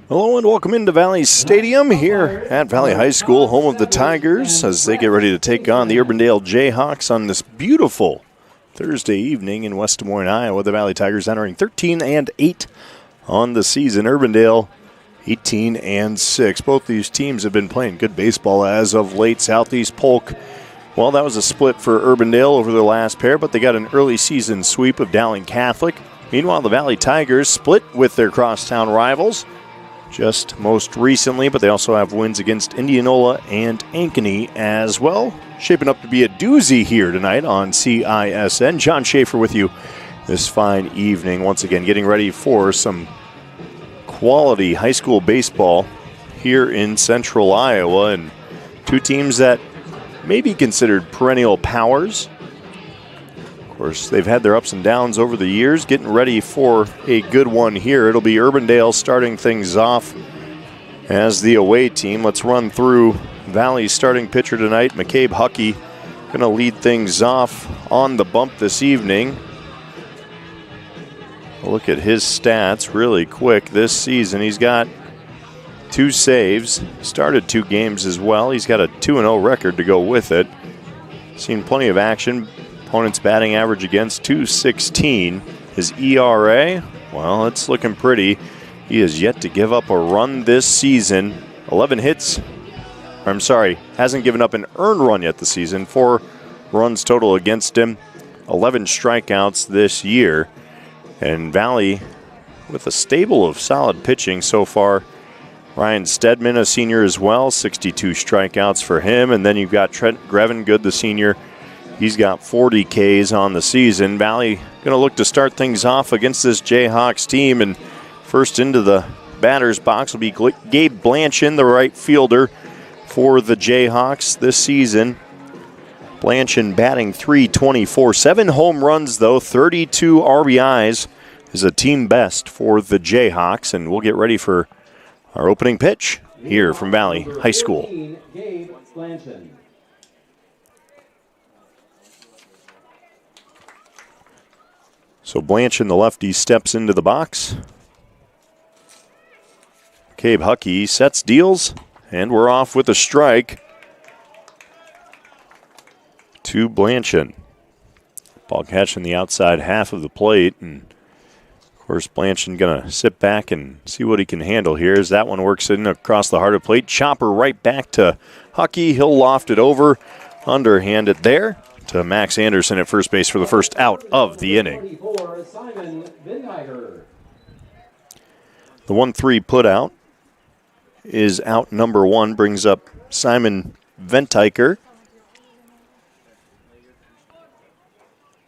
Hello and welcome into Valley Stadium here at Valley High School, home of the Tigers, as they get ready to take on the Urbandale Jayhawks on this beautiful Thursday evening in West Des Moines, Iowa. The Valley Tigers entering 13-8 on the season. Urbandale 18-6. Both these teams have been playing good baseball as of late. Southeast Polk, well, that was a split for Urbandale over their last pair, but they got an early season sweep of Dowling Catholic. Meanwhile, the Valley Tigers split with their crosstown rivals just most recently, but they also have wins against Indianola and Ankeny as well. Shaping up to be a doozy here tonight on CISN. John Schaefer with you this fine evening. Once again, getting ready for some quality high school baseball here in central Iowa. And two teams that may be considered perennial powers. Of course, they've had their ups and downs over the years. Getting ready for a good one here. It'll be Urbandale starting things off as the away team. Let's run through Valley's starting pitcher tonight. McCabe Huckey going to lead things off on the bump this evening. Look at his stats really quick this season. He's got 2 saves, started 2 games as well. He's got a 2-0 record to go with it. Seen plenty of action. Opponent's batting average against .216. His ERA, well, it's looking pretty. He has yet to give up a run this season. 11 hits. I'm sorry, hasn't given up an earned run yet this season. 4 runs total against him. 11 strikeouts this year. And Valley with a stable of solid pitching so far. Ryan Stedman, a senior as well, 62 strikeouts for him. And then you've got Trent Grevengood, the senior. He's got 40 Ks on the season. Valley going to look to start things off against this Jayhawks team. And first into the batter's box will be Gabe Blanchin, the right fielder for the Jayhawks this season. Blanchin batting .324. 7 home runs, though, 32 RBIs is a team best for the Jayhawks. And we'll get ready for our opening pitch here from Valley High School. Gabe Blanchin. So Blanchin, the lefty, steps into the box. Cabe Huckey sets, deals, and we're off with a strike to Blanchin. Ball catching the outside half of the plate, and of course Blanchin gonna sit back and see what he can handle here as that one works in across the heart of the plate. Chopper right back to Huckey. He'll loft it over, underhand it there to Max Anderson at first base for the first out of the inning. The 1-3 put out is out number 1, brings up Simon Ventiker.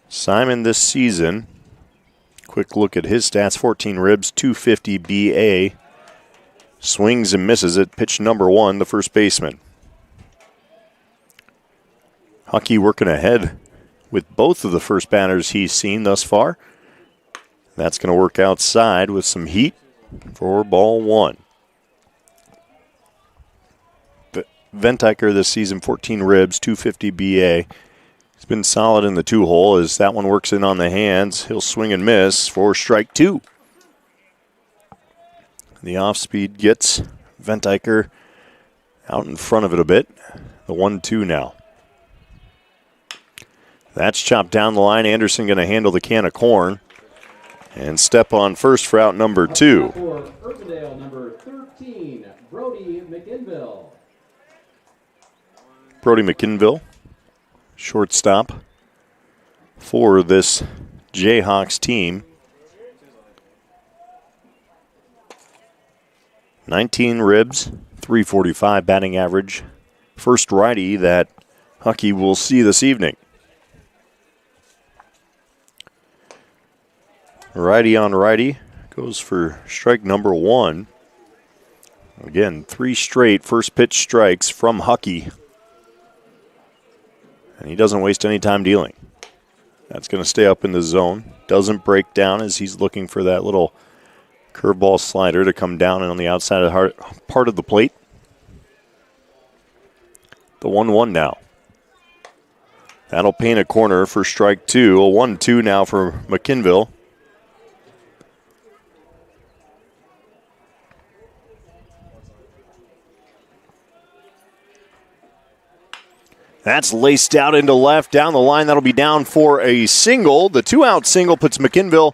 Simon this season, quick look at his stats, 14 ribs, 250 BA. Swings and misses at pitch number 1, the first baseman. Huckey working ahead with both of the first batters he's seen thus far. That's going to work outside with some heat for ball 1. Ventiker this season, 14 ribs, 250 BA. He's been solid in the 2-hole as that one works in on the hands. He'll swing and miss for strike 2. The off-speed gets Ventiker out in front of it a bit. The 1-2 now. That's chopped down the line. Anderson going to handle the can of corn and step on first for out number 2. For Urbandale, number 13, Brody McInville. Brody McInville, shortstop for this Jayhawks team. 19 ribs, 345 batting average. First righty that Huckey will see this evening. Righty on righty goes for strike number 1. Again, 3 straight first pitch strikes from Huckey. And he doesn't waste any time dealing. That's going to stay up in the zone. Doesn't break down as he's looking for that little curveball slider to come down and on the outside of the part of the plate. The 1-1 now. That'll paint a corner for strike 2. A 1-2 now for McInville. That's laced out into left, down the line. That'll be down for a single. The 2-out single puts McInville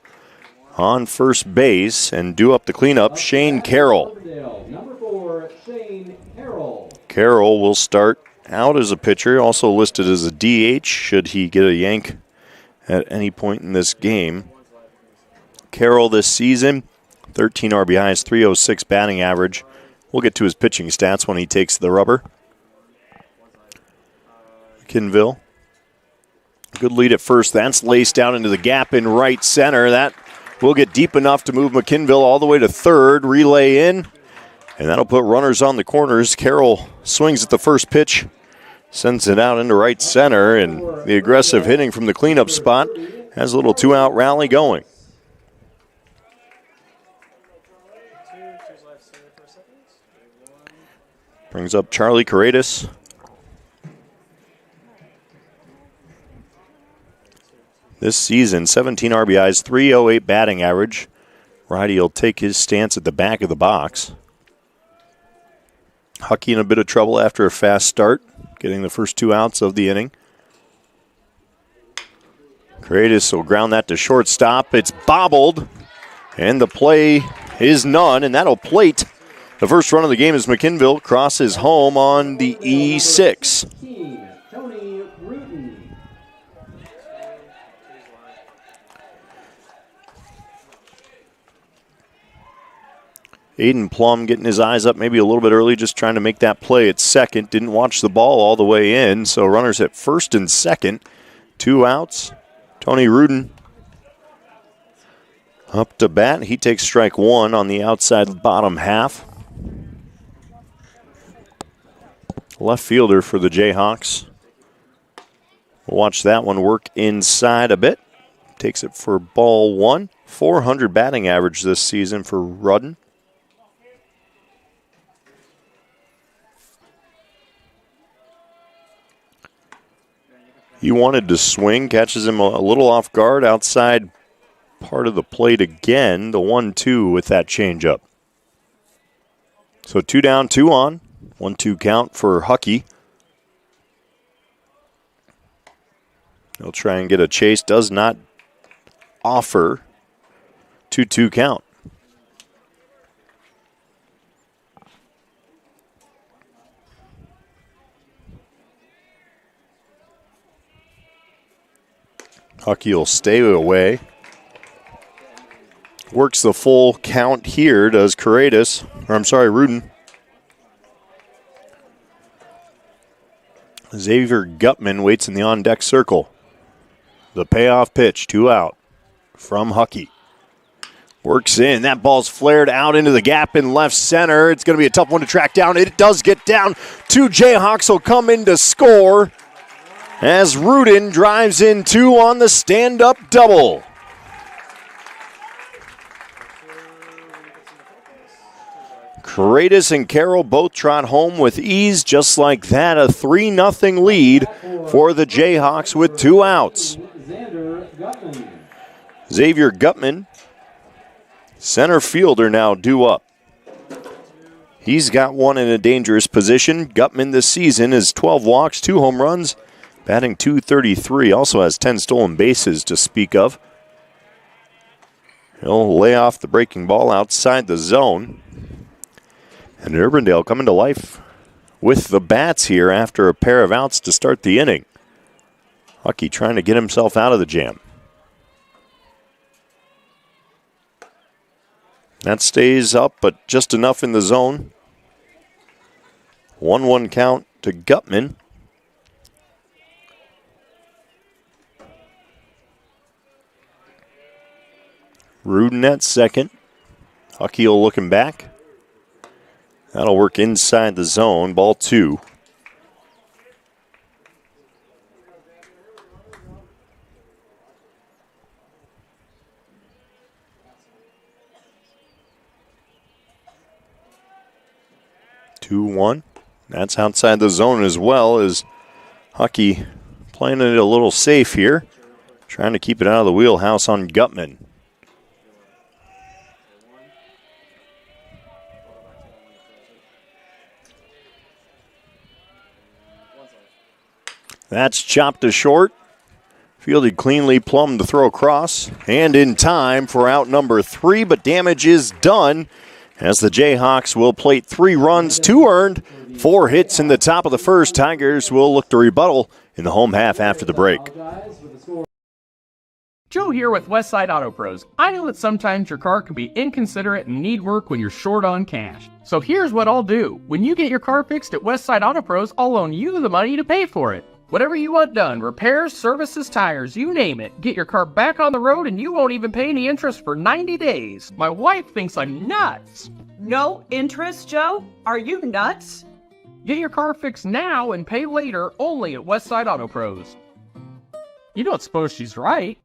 on first base, and due up the cleanup, Shane Carroll. Number 4, Shane Carroll. Carroll will start out as a pitcher, also listed as a DH should he get a yank at any point in this game. Carroll this season, 13 RBIs, 306 batting average. We'll get to his pitching stats when he takes the rubber. McInville, good lead at first. That's laced out into the gap in right center. That will get deep enough to move McInville all the way to third. Relay in, and that'll put runners on the corners. Carroll swings at the first pitch, sends it out into right center, and the aggressive hitting from the cleanup spot has a little 2-out rally going. Brings up Charlie Corradis. This season, 17 RBIs, 308 batting average. Righty will take his stance at the back of the box. Huckey in a bit of trouble after a fast start, getting the first 2 outs of the inning. Corradis will ground that to shortstop. It's bobbled, and the play is none, and that'll plate. The first run of the game as McInville crosses home on the E6. Aiden Plum getting his eyes up maybe a little bit early, just trying to make that play at second. Didn't watch the ball all the way in, so runners at first and second. 2 outs. Tony Rudin up to bat. He takes strike 1 on the outside bottom half. Left fielder for the Jayhawks. We'll watch that one work inside a bit. Takes it for ball 1. 400 batting average this season for Rudin. He wanted to swing, catches him a little off guard outside part of the plate again. The 1-2 with that changeup. So 2 down, 2 on. 1-2 count for Huckey. He'll try and get a chase. Does not offer. 2-2 count. Huckey will stay away. works the full count here, does Rudin. Xavier Gutman waits in the on-deck circle. The payoff pitch, 2 out from Huckey. Works in. That ball's flared out into the gap in left center. It's going to be a tough one to track down. It does get down. 2 Jayhawks will come in to score as Rudin drives in 2 on the stand-up double. Correides and Carroll both trot home with ease just like that. A 3-0 lead for the Jayhawks with 2 outs. Xavier Gutman, center fielder, now due up. He's got one in a dangerous position. Gutman this season is 12 walks, 2 home runs, batting .233. Also has 10 stolen bases to speak of. He'll lay off the breaking ball outside the zone. And Urbandale coming to life with the bats here after a pair of outs to start the inning. Huckey trying to get himself out of the jam. That stays up, but just enough in the zone. 1-1 count to Gutman. Rudin at second. Huckey looking back. That'll work inside the zone. Ball 2. That's outside the zone as well, as Huckey playing it a little safe here. Trying to keep it out of the wheelhouse on Gutman. That's chopped to short. Fielded cleanly, plumbed the throw across. And in time for out number 3, but damage is done as the Jayhawks will plate 3 runs, 2 earned, 4 hits in the top of the first. Tigers will look to rebuttal in the home half after the break. Joe here with Westside Auto Pros. I know that sometimes your car can be inconsiderate and need work when you're short on cash. So here's what I'll do. When you get your car fixed at Westside Auto Pros, I'll loan you the money to pay for it. Whatever you want done, repairs, services, tires, you name it. Get your car back on the road and you won't even pay any interest for 90 days. My wife thinks I'm nuts. No interest, Joe? Are you nuts? Get your car fixed now and pay later only at Westside Auto Pros. You don't suppose she's right?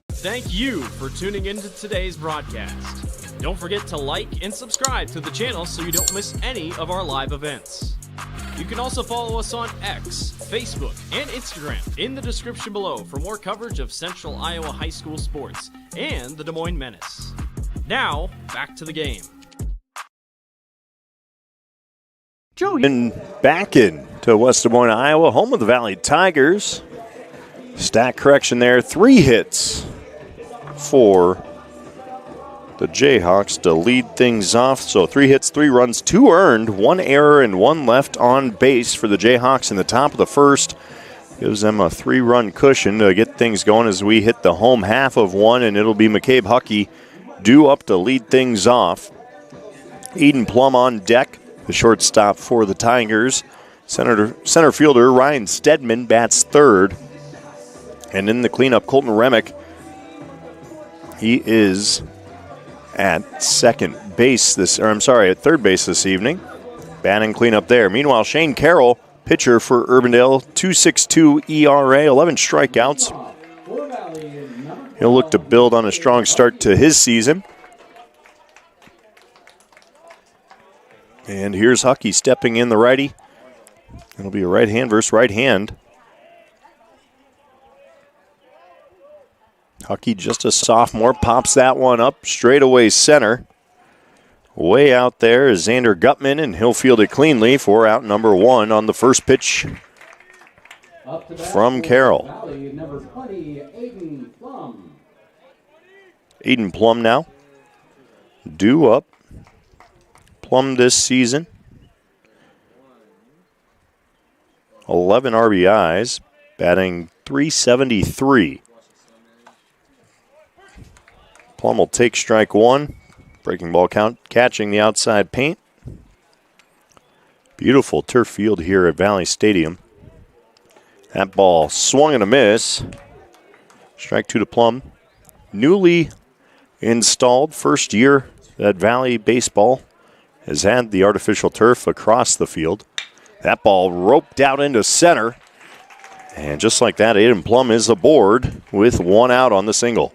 Thank you for tuning into today's broadcast. Don't forget to like and subscribe to the channel so you don't miss any of our live events. You can also follow us on X, Facebook, and Instagram in the description below for more coverage of Central Iowa High School sports and the Des Moines Menace. Now, back to the game. And back in to West Des Moines, Iowa, home of the Valley Tigers. Stat correction there, 3 hits for the Jayhawks to lead things off. So 3 hits, 3 runs, 2 earned, 1 error, and 1 left on base for the Jayhawks in the top of the first. Gives them a 3-run cushion to get things going as we hit the home half of 1, and it'll be McCabe Huckey due up to lead things off. Eden Plum on deck, the shortstop for the Tigers. Center fielder Ryan Stedman bats third. And in the cleanup, Colton Remick. He is at at third base this evening. Batting cleanup there. Meanwhile, Shane Carroll, pitcher for Urbandale, 2.62 ERA, 11 strikeouts. He'll look to build on a strong start to his season. And here's Huckey stepping in, the righty. It'll be a right hand versus right hand. Huckey, just a sophomore, pops that one up straightaway center. Way out there is Xander Gutman, and he'll field it cleanly for out number 1 on the first pitch from Carroll. Number 20, Aiden Plum. Eden Plum now. due up. Plum this season, 11 RBIs, batting .373. Plum will take strike one. Breaking ball count, catching the outside paint. Beautiful turf field here at Valley Stadium. That ball swung and a miss. Strike two to Plum. Newly installed, first year that Valley baseball has had the artificial turf across the field. That ball roped out into center. And just like that, Aiden Plum is aboard with one out on the single.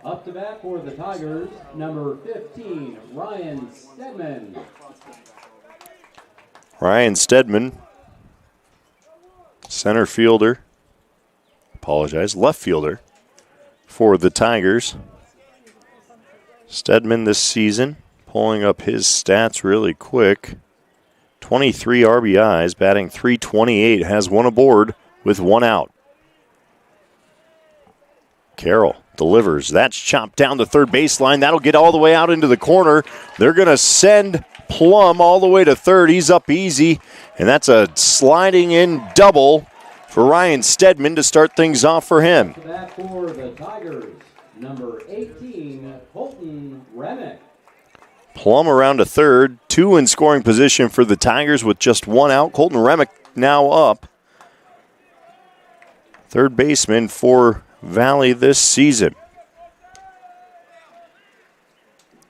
Up to bat for the Tigers, number 15, Ryan Stedman. Ryan Stedman, center fielder, left fielder for the Tigers. Stedman this season, pulling up his stats really quick. 23 RBIs, batting .328, has one aboard with one out. Carroll delivers. That's chopped down the third baseline. That'll get all the way out into the corner. They're going to send Plum all the way to third. He's up easy, and that's a sliding in double for Ryan Stedman to start things off for him. Back for the Tigers, number 18, Colton Remick. Plum around to third, two in scoring position for the Tigers with just one out. Colton Remick now up. Third baseman for Valley this season.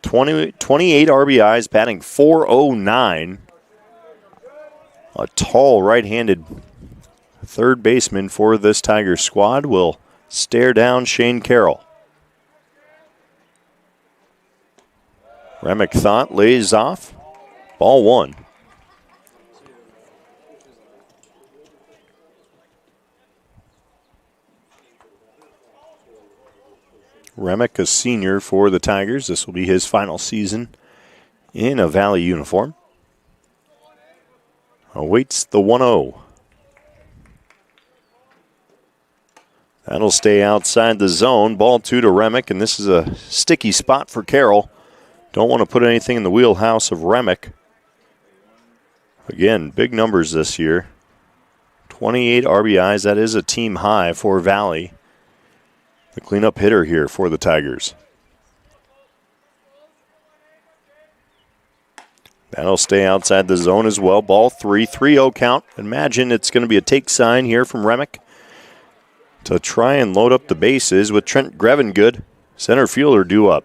28 RBIs, batting .409. A tall right-handed third baseman for this Tigers squad will stare down Shane Carroll. Remick thought, lays off. Ball one. Remick, a senior for the Tigers. This will be his final season in a Valley uniform. Awaits the 1-0. That'll stay outside the zone. Ball two to Remick, and this is a sticky spot for Carroll. Don't want to put anything in the wheelhouse of Remick. Again, big numbers this year. 28 RBIs, that is a team high for Valley. The cleanup hitter here for the Tigers. That'll stay outside the zone as well. Ball three, 3-0 count. Imagine it's going to be a take sign here from Remick to try and load up the bases with Trent Grevengood, center fielder, due up.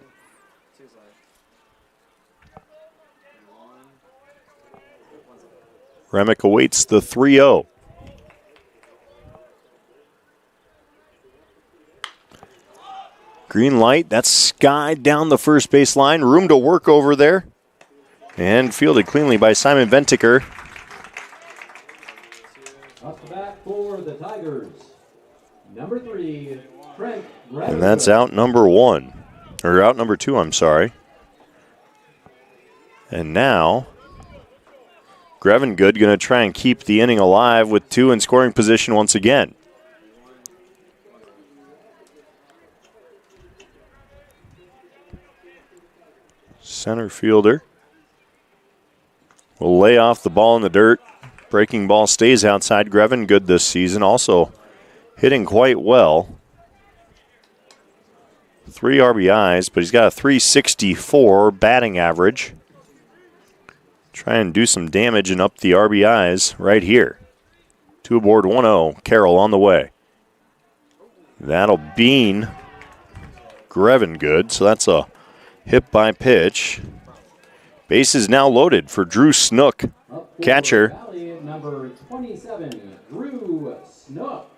Remick awaits the 3-0. Green light, that's skied down the first base line. Room to work over there. And fielded cleanly by Simon Ventiker. Up the bat for the Tigers, number 3, Trent Grevengood. And that's out number one. Or out number two, I'm sorry. And now Grevengood going to try and keep the inning alive with two in scoring position once again. Center fielder will lay off the ball in the dirt. Breaking ball stays outside. Grevengood this season also hitting quite well. 3 RBIs, but he's got a .364 batting average. Try and do some damage and up the RBIs right here. 2 aboard, 1-0. Carroll on the way. That'll bean Grevengood, so that's a hit by pitch. Base is now loaded for Drew Snook, catcher. Valley, number 27, Drew Snook.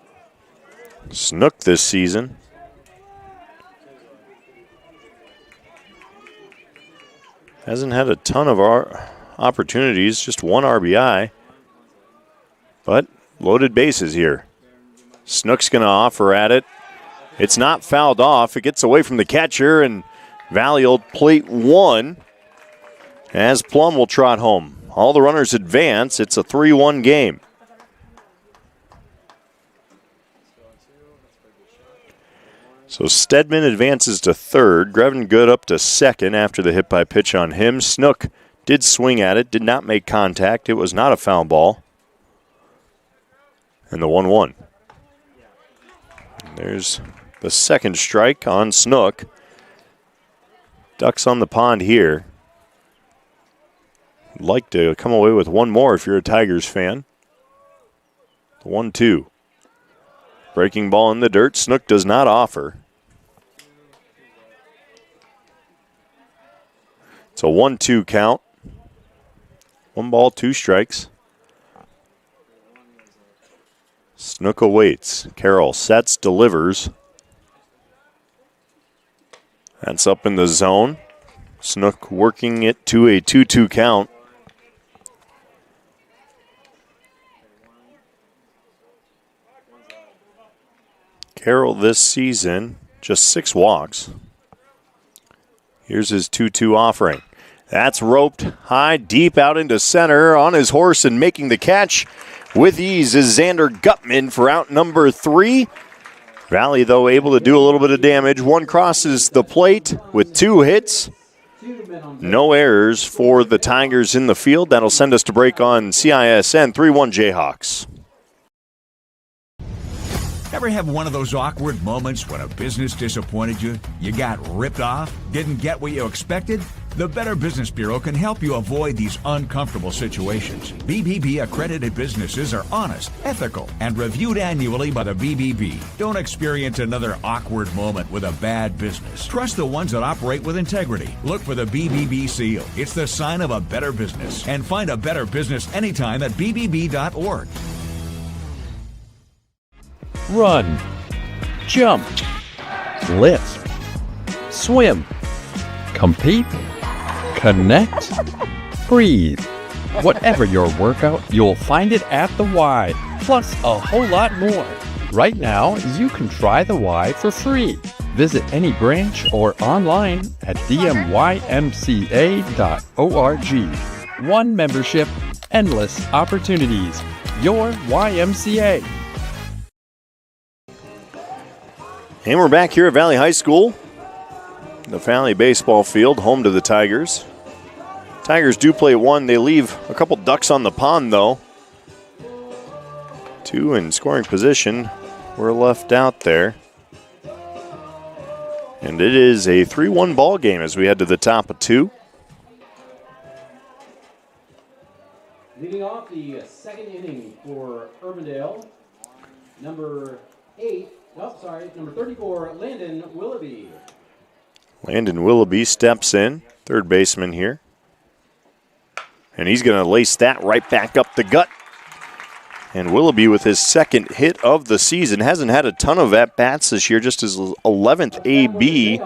Snook this season. Hasn't had a ton of opportunities, just 1 RBI. But loaded bases here. Snook's going to offer at it. It's not fouled off. It gets away from the catcher, and Valley will plate 1 as Plum will trot home. All the runners advance. It's a 3-1 game. So Stedman advances to third. Grevin Good up to second after the hit by pitch on him. Snook did swing at it, did not make contact. It was not a foul ball. And the 1-1. There's the second strike on Snook. Ducks on the pond here. Like to come away with one more if you're a Tigers fan. The 1-2. Breaking ball in the dirt. Snook does not offer. It's a 1-2 count. 1 ball, 2 strikes. Snook awaits. Carroll sets, delivers. That's up in the zone. Snook working it to a 2-2 count. Carroll this season, just 6 walks. Here's his 2-2 offering. That's roped high, deep out into center on his horse, and making the catch with ease is Xander Gutman for out number 3. Valley, though, able to do a little bit of damage. One crosses the plate with 2 hits. No errors for the Tigers in the field. That'll send us to break on CISN 3-1 Jayhawks. Ever have one of those awkward moments when a business disappointed you? You got ripped off? Didn't get what you expected? The Better Business Bureau can help you avoid these uncomfortable situations. BBB accredited businesses are honest, ethical, and reviewed annually by the BBB. Don't experience another awkward moment with a bad business. Trust the ones that operate with integrity. Look for the BBB seal. It's the sign of a better business. And find a better business anytime at bbb.org. Run, jump, lift, swim, compete, connect, breathe. Whatever your workout, you'll find it at the Y, plus a whole lot more. Right now, you can try the Y for free. Visit any branch or online at dmymca.org. One membership, endless opportunities. Your YMCA. And we're back here at Valley High School. The Valley baseball field, home to the Tigers. Tigers do play 1. They leave a couple ducks on the pond, though. 2 in scoring position were left out there. And it is a 3-1 ball game as we head to the top of 2. Leading off the second inning for Urbandale, number 34, Landon Willoughby. Landon Willoughby steps in, third baseman here. And he's going to lace that right back up the gut. And Willoughby with his second hit of the season. Hasn't had a ton of at-bats this year, just his 11th AB.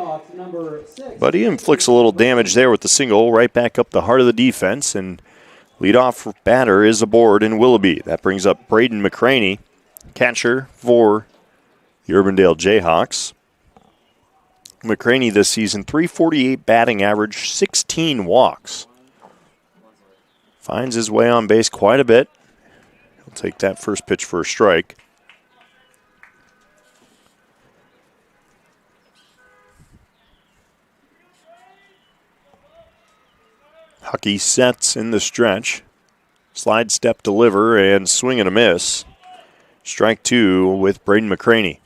But he inflicts a little damage there with the single right back up the heart of the defense. And leadoff batter is aboard in Willoughby. That brings up Braden McCraney, catcher for the Urbandale Jayhawks. McCraney this season, .348 batting average, 16 walks. Finds his way on base quite a bit. He'll take that first pitch for a strike. Huckey sets in the stretch. Slide step deliver and swing and a miss. Strike 2 with Braden McCraney.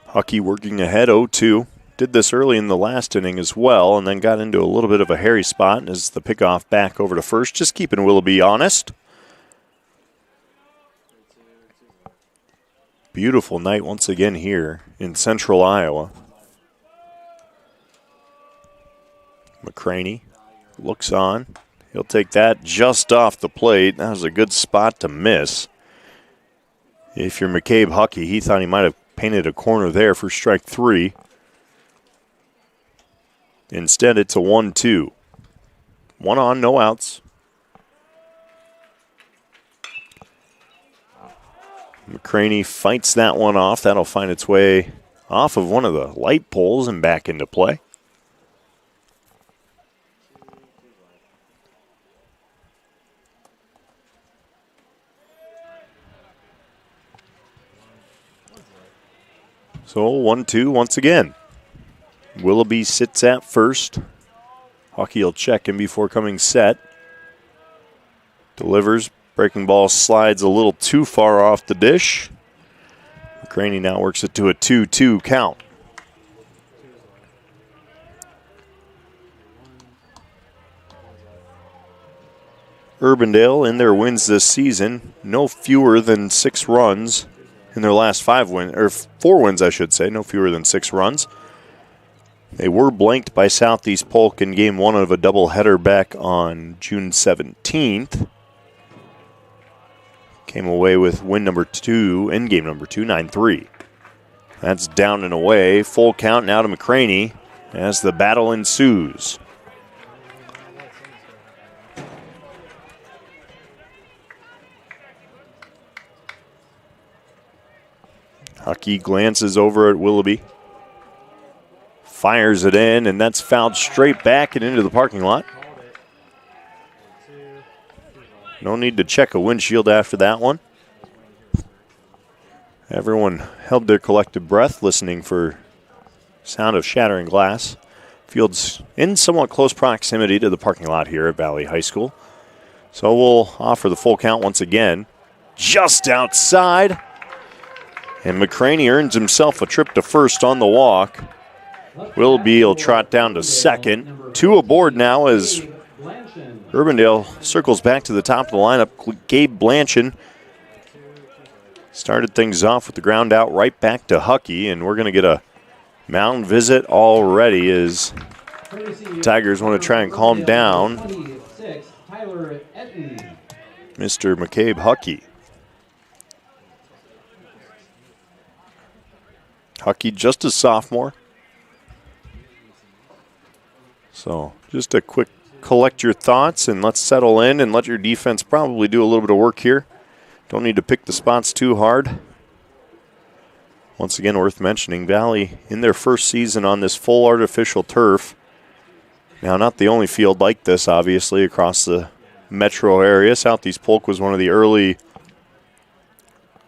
Huckey working ahead 0-2. Did this early in the last inning as well, and then got into a little bit of a hairy spot as the pickoff back over to first, just keeping Willoughby honest. Beautiful night once again here in central Iowa. McCraney looks on. He'll take that just off the plate. That was a good spot to miss. If you're McCabe Huckey, he thought he might have painted a corner there for strike 3. Instead, it's a 1-2. 1 on, no outs. McCraney fights that one off. That'll find its way off of one of the light poles and back into play. So 1-2 once again. Willoughby sits at first. Hockey will check him before coming set. Delivers. Breaking ball slides a little too far off the dish. McCraney now works it to a 2-2 count. Urbandale in their wins this season, no fewer than 6 runs in their last 4 wins, I should say, no fewer than 6 runs. They were blanked by Southeast Polk in game 1 of a doubleheader back on June 17th. Came away with win number 2 in game number 2, 9-3. That's down and away. Full count now to McCraney as the battle ensues. Huckey glances over at Willoughby. Fires it in, and that's fouled straight back and into the parking lot. No need to check a windshield after that one. Everyone held their collective breath, listening for sound of shattering glass. Field's in somewhat close proximity to the parking lot here at Valley High School. So we'll offer the full count once again. Just outside. And McCraney earns himself a trip to first on the walk. Willoughby will trot down to second. 2 aboard now as Urbandale circles back to the top of the lineup. Gabe Blanchard started things off with the ground out right back to Huckey, and we're going to get a mound visit already as Tigers want to try and calm down Mr. McCabe Huckey. Huckey just a sophomore. So just a quick collect your thoughts and let's settle in and let your defense probably do a little bit of work here. Don't need to pick the spots too hard. Once again, worth mentioning, Valley in their first season on this full artificial turf. Now, not the only field like this, obviously, across the metro area. Southeast Polk was one of the early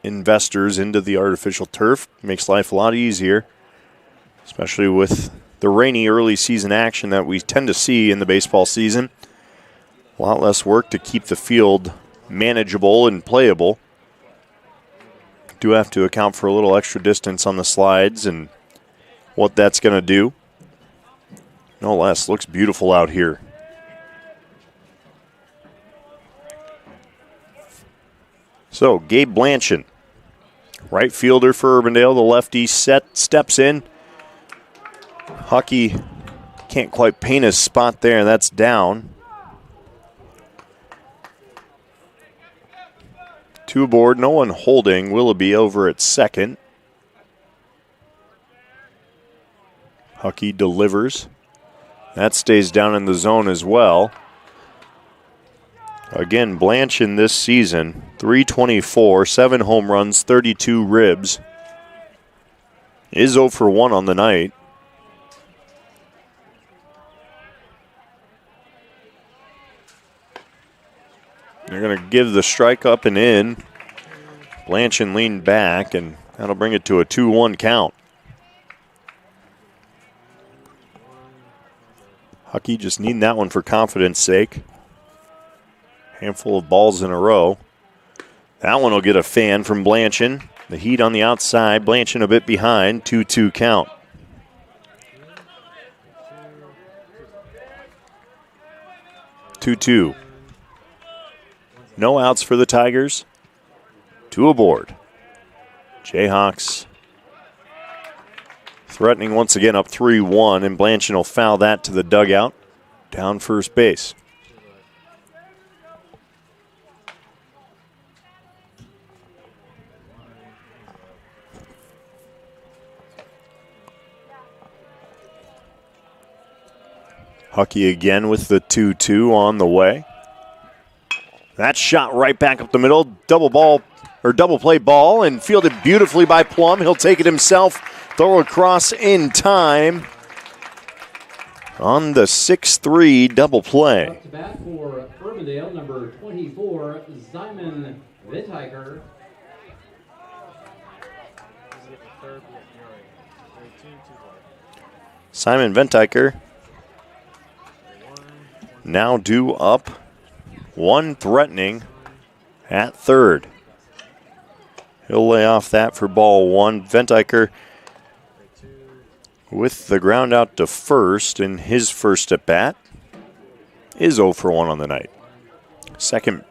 investors into the artificial turf. Makes life a lot easier, especially with the rainy early season action that we tend to see in the baseball season. A lot less work to keep the field manageable and playable. Do have to account for a little extra distance on the slides and what that's going to do. No less, looks beautiful out here. So, Gabe Blanchard, right fielder for Urbandale. The lefty steps in. Huckey can't quite paint his spot there, and that's down. 2 aboard, no one holding. Willoughby over at second. Huckey delivers. That stays down in the zone as well. Again, Blanchard this season, .324, 7 home runs, 32 ribs. Is 0 for 1 on the night. They're going to give the strike up and in. Blanchard leaned back, and that'll bring it to a 2-1 count. Huckey just needing that one for confidence sake. Handful of balls in a row. That one will get a fan from Blanchard. The heat on the outside. Blanchard a bit behind. 2-2 count. Two. No outs for the Tigers. 2 aboard. Jayhawks threatening once again, up 3-1, and Blanchard will foul that to the dugout down first base. Huckey again with the 2-2 on the way. That shot right back up the middle. Double play ball, and fielded beautifully by Plum. He'll take it himself. Throw across in time on the 6-3 double play. Up to bat for Urbandale, number 24, Simon Vittiker. Simon Ventiker now due up, one threatening at third. He'll lay off that for ball one. Ventiker with the ground out to first in his first at bat is 0 for 1 on the night. Second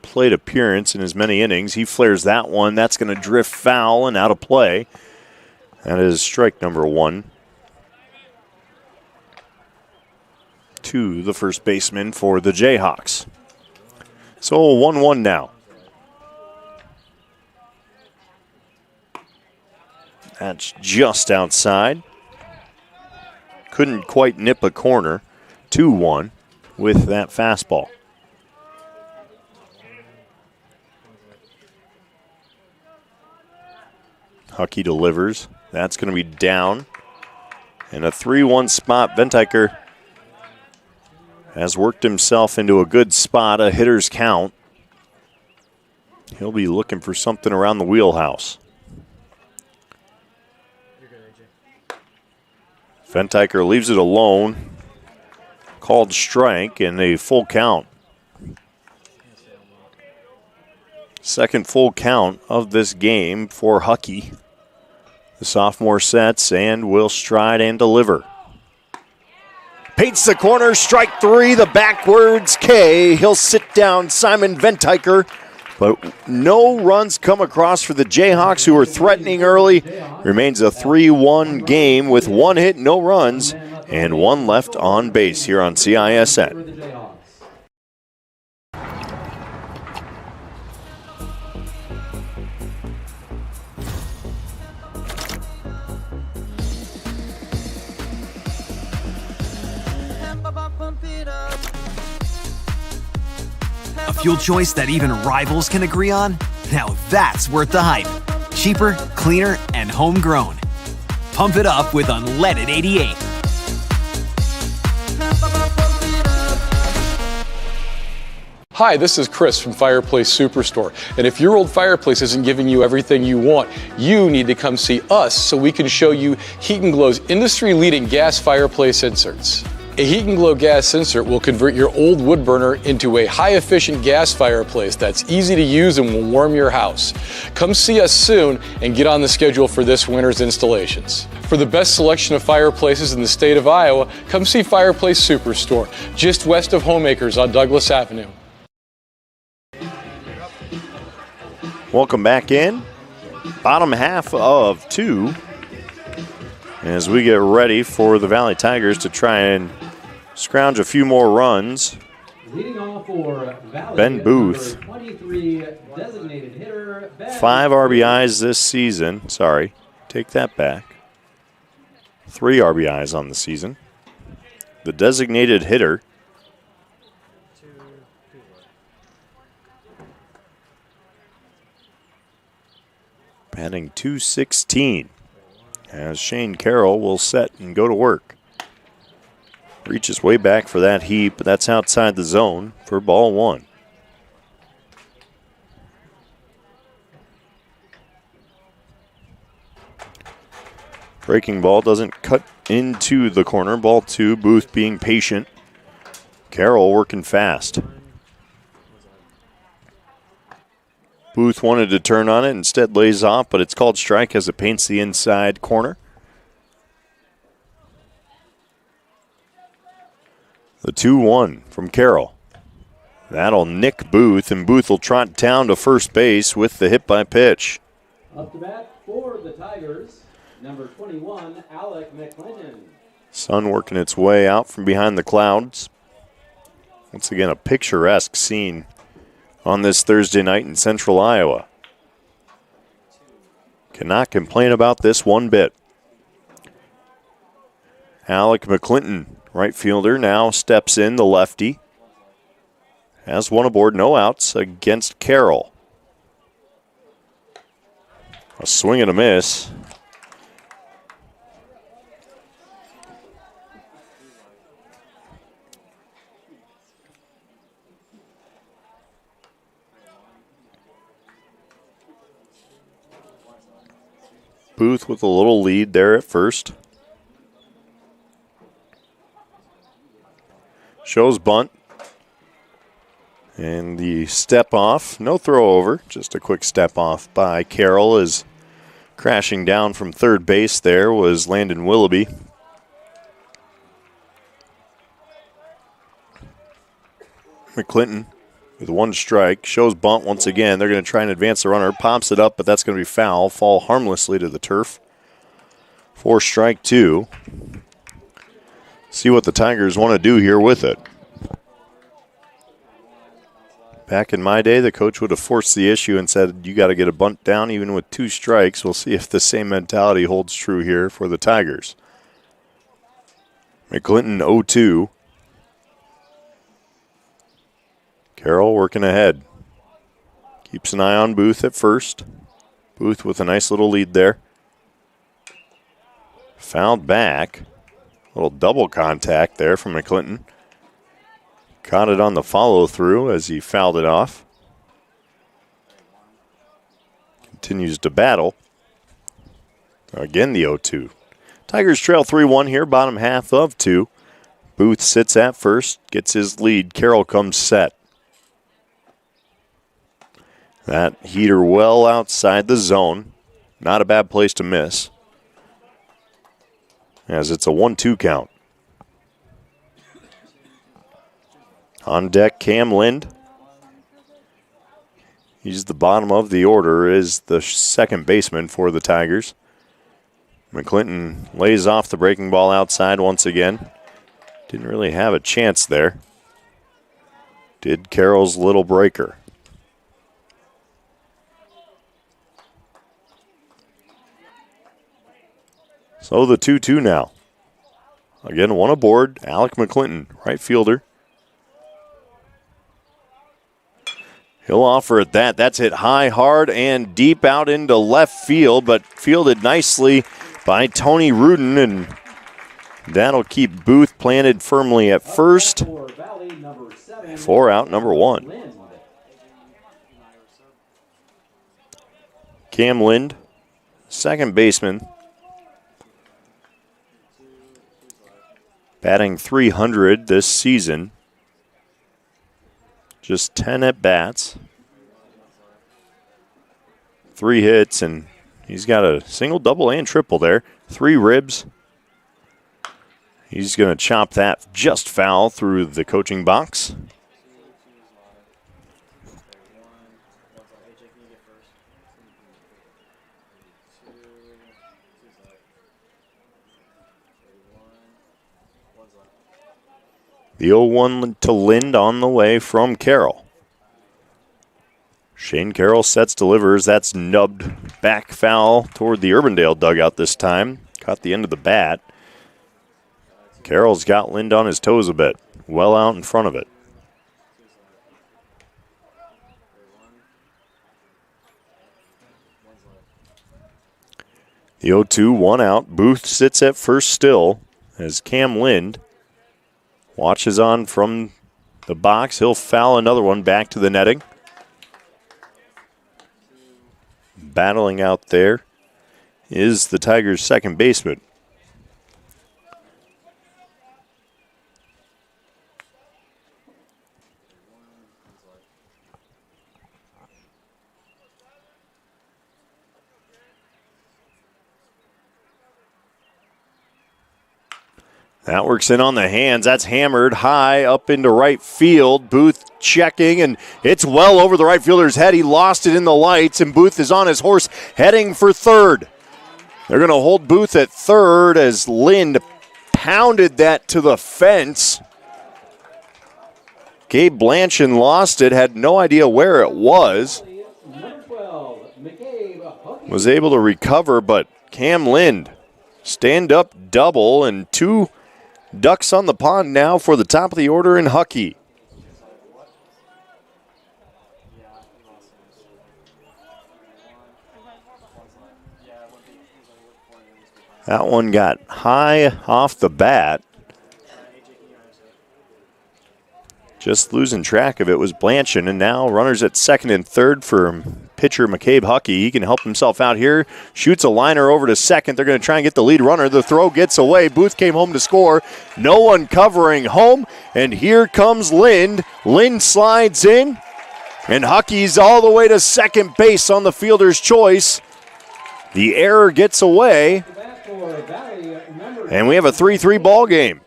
plate appearance in as many innings. He flares that one. That's going to drift foul and out of play. That is strike number 1 to the first baseman for the Jayhawks. So 1-1 now. That's just outside. Couldn't quite nip a corner. 2-1 with that fastball. Huckey delivers. That's going to be down. In a 3-1 spot, Ventiker has worked himself into a good spot, a hitter's count. He'll be looking for something around the wheelhouse. Ventiker leaves it alone. Called strike and a full count. Second full count of this game for Huckey. The sophomore sets and will stride and deliver. Paints the corner, strike 3, the backwards K. He'll sit down Simon Ventiker, but no runs come across for the Jayhawks, who are threatening early. Remains a 3-1 game with 1 hit, no runs, and 1 left on base here on CISN. A fuel choice that even rivals can agree on? Now that's worth the hype. Cheaper, cleaner, and homegrown. Pump it up with unleaded 88. Hi, this is Chris from Fireplace Superstore. And if your old fireplace isn't giving you everything you want, you need to come see us so we can show you Heat & Glow's industry-leading gas fireplace inserts. A Heat & Glow gas insert will convert your old wood burner into a high-efficient gas fireplace that's easy to use and will warm your house. Come see us soon and get on the schedule for this winter's installations. For the best selection of fireplaces in the state of Iowa, come see Fireplace Superstore, just west of Homeacres on Douglas Avenue. Welcome back in. Bottom half of 2. As we get ready for the Valley Tigers to try and scrounge a few more runs. Leading off for Valley, Ben Booth. 23 designated hitter, Ben 5 RBIs this season. Sorry, take that back. 3 RBIs on the season. The designated hitter. Batting .216. As Shane Carroll will set and go to work. Reaches way back for that heat, but that's outside the zone for ball 1. Breaking ball doesn't cut into the corner. Ball 2, Booth being patient. Carroll working fast. Booth wanted to turn on it, instead lays off, but it's called strike as it paints the inside corner. The 2-1 from Carroll. That'll nick Booth, and Booth will trot down to first base with the hit by pitch. Up to bat for the Tigers, number 21, Alec McClinton. Sun working its way out from behind the clouds. Once again, a picturesque scene on this Thursday night in central Iowa. Cannot complain about this one bit. Alec McClinton, right fielder, now steps in, the lefty. Has one aboard, no outs against Carroll. A swing and a miss. Booth with a little lead there at first. Shows bunt. And the step off, no throw over, just a quick step off by Carroll as crashing down from third base there was Landon Willoughby. McClinton with one strike, shows bunt once again. They're going to try and advance the runner, pops it up, but that's going to be foul, fall harmlessly to the turf. 4 strike 2. See what the Tigers want to do here with it. Back in my day, the coach would have forced the issue and said, you got to get a bunt down even with 2 strikes. We'll see if the same mentality holds true here for the Tigers. McClinton 0-2. Carroll working ahead. Keeps an eye on Booth at first. Booth with a nice little lead there. Fouled back. A little double contact there from McClinton. Caught it on the follow-through as he fouled it off. Continues to battle. Again, the 0-2. Tigers trail 3-1 here, bottom half of 2. Booth sits at first, gets his lead. Carroll comes set. That heater well outside the zone. Not a bad place to miss, as it's a 1-2 count. On deck, Cam Lind. He's the bottom of the order, is the second baseman for the Tigers. McClinton lays off the breaking ball outside once again. Didn't really have a chance there. Did Carroll's little breaker. So the 2-2 now. Again, one aboard, Alec McClinton, right fielder. He'll offer it that. That's hit high, hard, and deep out into left field, but fielded nicely by Tony Rudin, and that'll keep Booth planted firmly at first. 4 out, number 1. Cam Lind, second baseman. Batting .300 this season. Just 10 at-bats. 3 hits, and he's got a single, double, and triple there. 3 ribs. He's going to chop that just foul through the coaching box. The 0-1 to Lind on the way from Carroll. Shane Carroll sets, delivers. That's nubbed back foul toward the Urbandale dugout this time. Caught the end of the bat. Carroll's got Lind on his toes a bit. Well out in front of it. The 0-2, 1 out. Booth sits at first still as Cam Lind watches on from the box. He'll foul another one back to the netting. Battling out there is the Tigers' second baseman. That works in on the hands. That's hammered high up into right field. Booth checking, and it's well over the right fielder's head. He lost it in the lights, and Booth is on his horse heading for third. They're going to hold Booth at third as Lind pounded that to the fence. Gabe Blanchard lost it, had no idea where it was. Was able to recover, but Cam Lind, stand-up double, and 2 ducks on the pond now for the top of the order in Huckey. That one got high off the bat. Just losing track of it was Blanchard, and now runners at second and third for pitcher McCabe Huckey. He can help himself out here. Shoots a liner over to second. They're going to try and get the lead runner. The throw gets away. Booth came home to score. No one covering home. And here comes Lind. Lind slides in. And Huckey's all the way to second base on the fielder's choice. The error gets away. And we have a 3-3 ball game.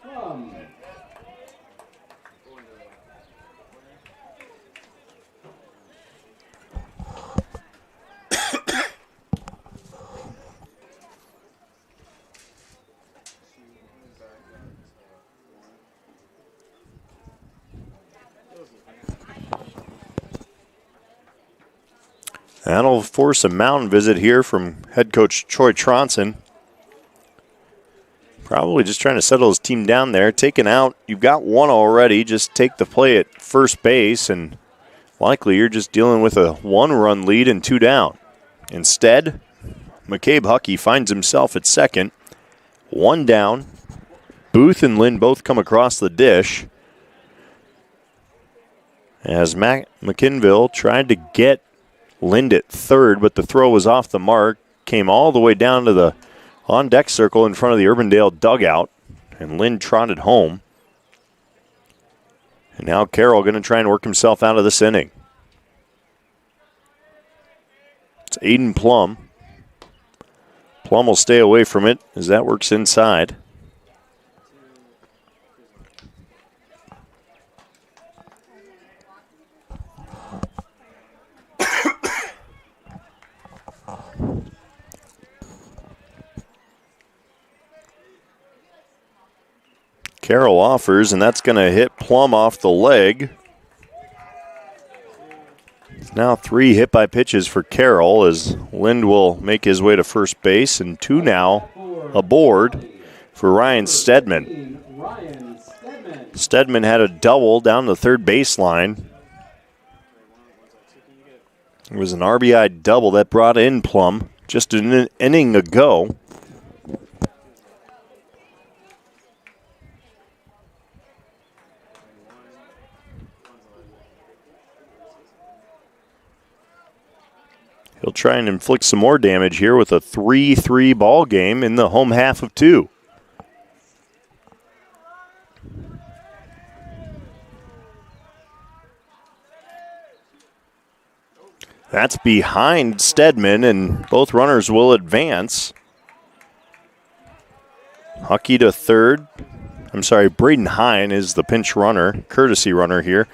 That'll force a mound visit here from head coach Troy Tronson. Probably just trying to settle his team down there. Taken out, you've got one already. Just take the play at first base, and likely you're just dealing with a one-run lead and 2 down. Instead, McCabe Huckey finds himself at second. 1 down. Booth and Lind both come across the dish. As Matt McKinville tried to get Lind at third, but the throw was off the mark. Came all the way down to the on-deck circle in front of the Urbandale dugout, and Lind trotted home. And now Carroll going to try and work himself out of this inning. It's Aiden Plum. Plum will stay away from it as that works inside. Carroll offers, and that's going to hit Plum off the leg. It's now 3 hit by pitches for Carroll as Lind will make his way to first base, and 2 now aboard for Ryan Stedman. Stedman had a double down the third baseline. It was an RBI double that brought in Plum just an inning ago. He'll try and inflict some more damage here with a 3-3 ball game in the home half of 2. That's behind Stedman, and both runners will advance. Huckey to third. I'm sorry, Braden Hine is the pinch runner, courtesy runner here.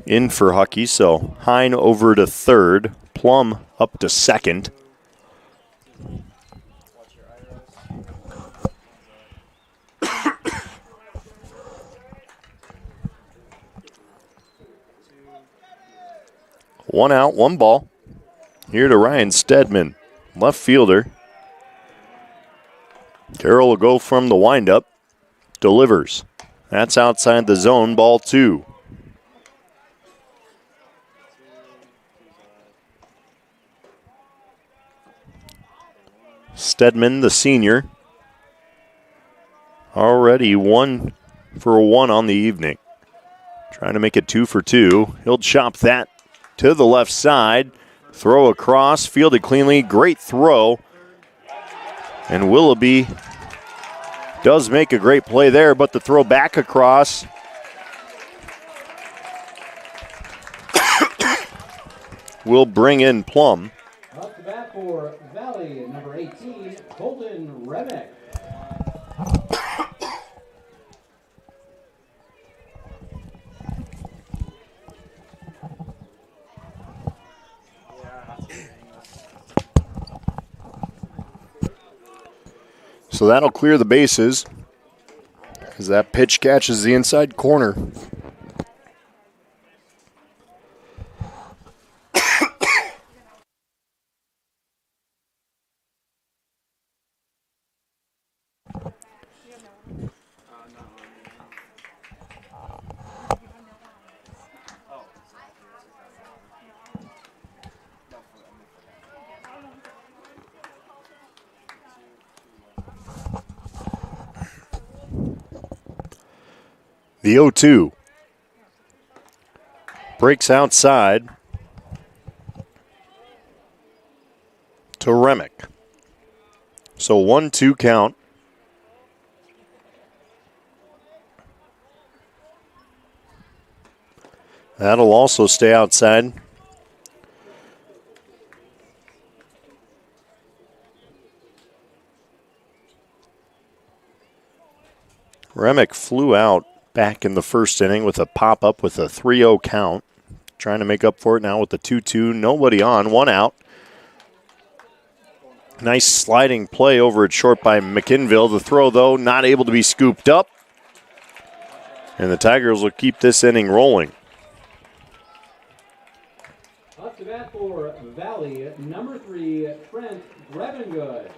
In for Huckey, so Hine over to third. Plum up to second. One out, 1 ball. Here to Ryan Stedman, left fielder. Carroll will go from the windup. Delivers. That's outside the zone, ball 2. Stedman, the senior, already 1 for 1 on the evening. Trying to make it 2 for 2. He'll chop that to the left side. Throw across, fielded cleanly. Great throw. And Willoughby does make a great play there, but the throw back across will bring in Plum. Up to bat for Valley, number 18, Colton Remick. So that'll clear the bases as that pitch catches the inside corner. The 0-2 breaks outside. to Remick. So 1-2 count. That'll also stay outside. Remick flew out back in the first inning with a pop-up with a 3-0 count. Trying to make up for it now with the 2-2. Nobody on, 1 out. Nice sliding play over at short by McInville. The throw, though, not able to be scooped up. And the Tigers will keep this inning rolling. Up to bat for Valley, number 3, Trent Grevengood.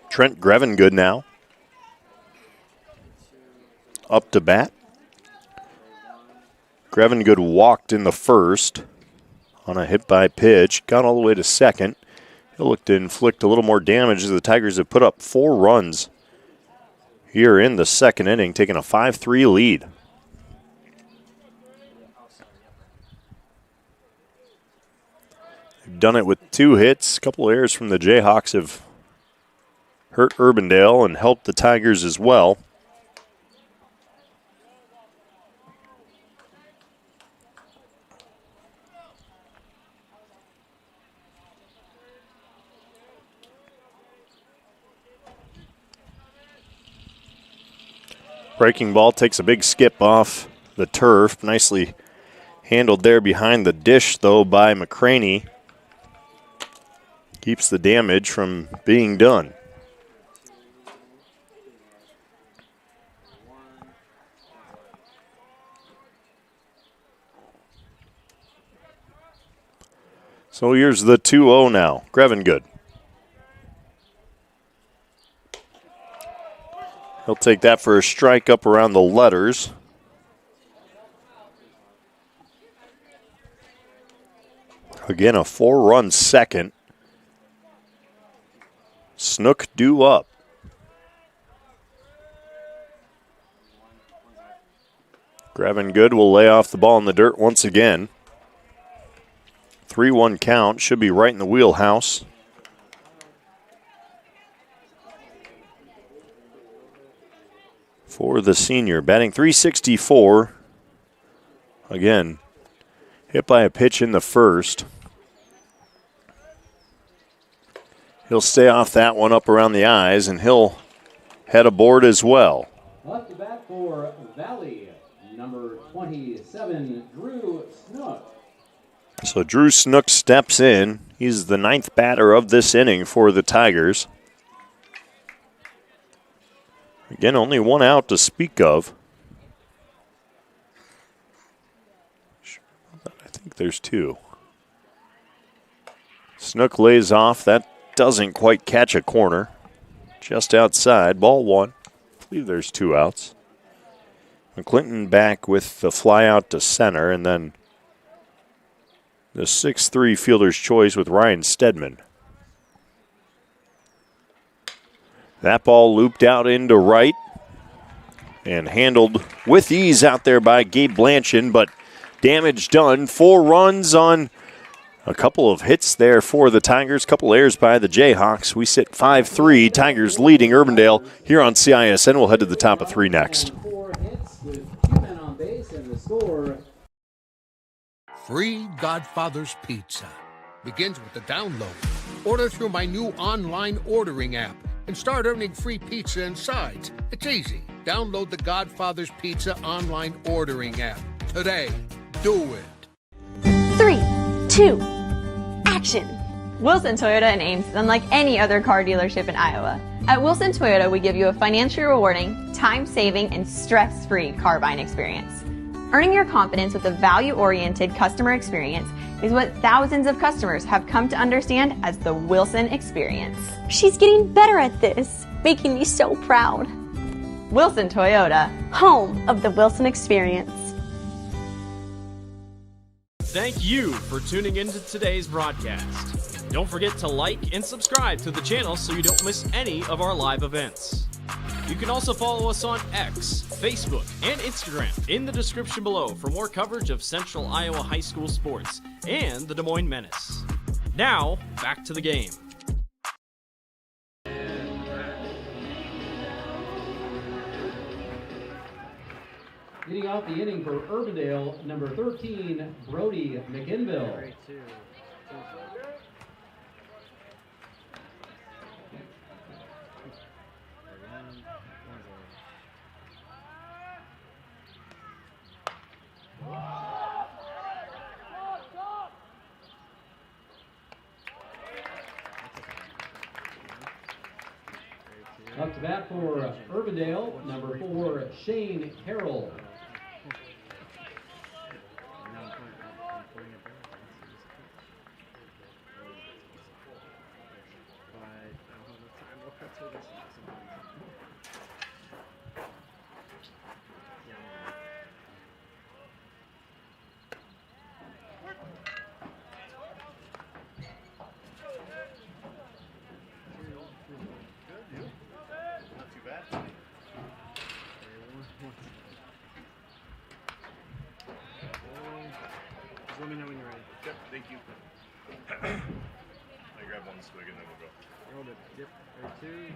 Trent Grevengood now. Up to bat. Grevengood walked in the first on a hit by pitch. Got all the way to second. He'll look to inflict a little more damage as the Tigers have put up 4 runs here in the second inning, taking a 5-3 lead. They've done it with 2 hits. A couple errors from the Jayhawks have hurt Urbandale and helped the Tigers as well. Breaking ball takes a big skip off the turf. Nicely handled there behind the dish, though, by McCraney. Keeps the damage from being done. So here's the 2-0 now. Grevengood. He'll take that for a strike up around the letters. Again, a 4-run second. Snook due up. Grevengood will lay off the ball in the dirt once again. 3-1 count, should be right in the wheelhouse. For the senior, batting .364. Again, hit by a pitch in the first. He'll stay off that one up around the eyes, and he'll head aboard as well. Left to bat for Valley, number 27, Drew Snook. So Drew Snook steps in. He's the 9th batter of this inning for the Tigers. Again, only 1 out to speak of. I think there's 2. Snook lays off. That doesn't quite catch a corner. Just outside. Ball 1. I believe there's 2 outs. McClinton back with the fly out to center, and then the 6-3 fielder's choice with Ryan Stedman. That ball looped out into right and handled with ease out there by Gabe Blanchard, but damage done. 4 runs on a couple of hits there for the Tigers, couple errors by the Jayhawks. We sit 5-3, Tigers leading Urbandale here on CISN. We'll head to the top of 3 next. 4 hits with 2 men on base, and the score. Free Godfather's Pizza begins with the download. Order through my new online ordering app and start earning free pizza and sides. It's easy. Download the Godfather's Pizza online ordering app today. Do it. 3, 2, action. Wilson Toyota in Ames is unlike any other car dealership in Iowa. At Wilson Toyota, we give you a financially rewarding, time-saving, and stress-free car buying experience. Earning your confidence with a value-oriented customer experience is what thousands of customers have come to understand as the Wilson experience. She's getting better at this, making me so proud. Wilson Toyota, home of the Wilson experience. Thank you for tuning into today's broadcast. Don't forget to like and subscribe to the channel so you don't miss any of our live events. You can also follow us on X, Facebook, and Instagram in the description below for more coverage of Central Iowa high school sports and the Des Moines Menace. Now, back to the game. Leading off the inning for Urbandale, number 13, Brody McInville. Up to bat for Urbandale, number 4, Shane Carroll. Let me know when you're ready. Yep, thank you. I grab one swig and then we'll go. Hold it. Yep. 32.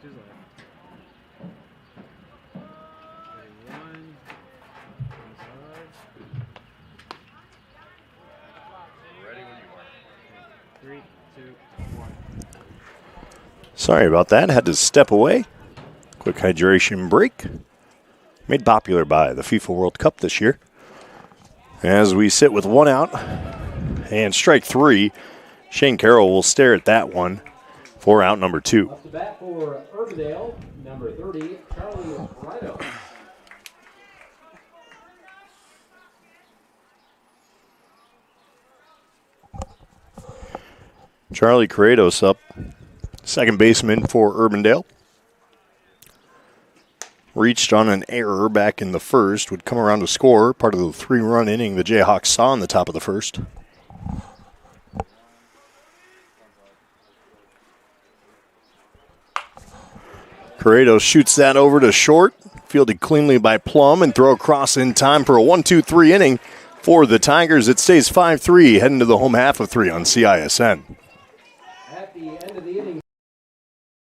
Two's left. 31. One's hard. Ready when you are. 3, 2, 1. Sorry about that. Had to step away. Quick hydration break. Made popular by the FIFA World Cup this year. As we sit with one out and strike 3, Shane Carroll will stare at that one for out number 2. Up to bat for Urbandale, number 30, Charlie Rido. Charlie Kratos up, second baseman for Urbandale. Reached on an error back in the first, would come around to score, part of the 3-run inning the Jayhawks saw in the top of the first. Corrado shoots that over to short, fielded cleanly by Plum, and throw across in time for a 1-2-3 inning for the Tigers. It stays 5-3, heading to the home half of 3 on CISN. At the end of the inning.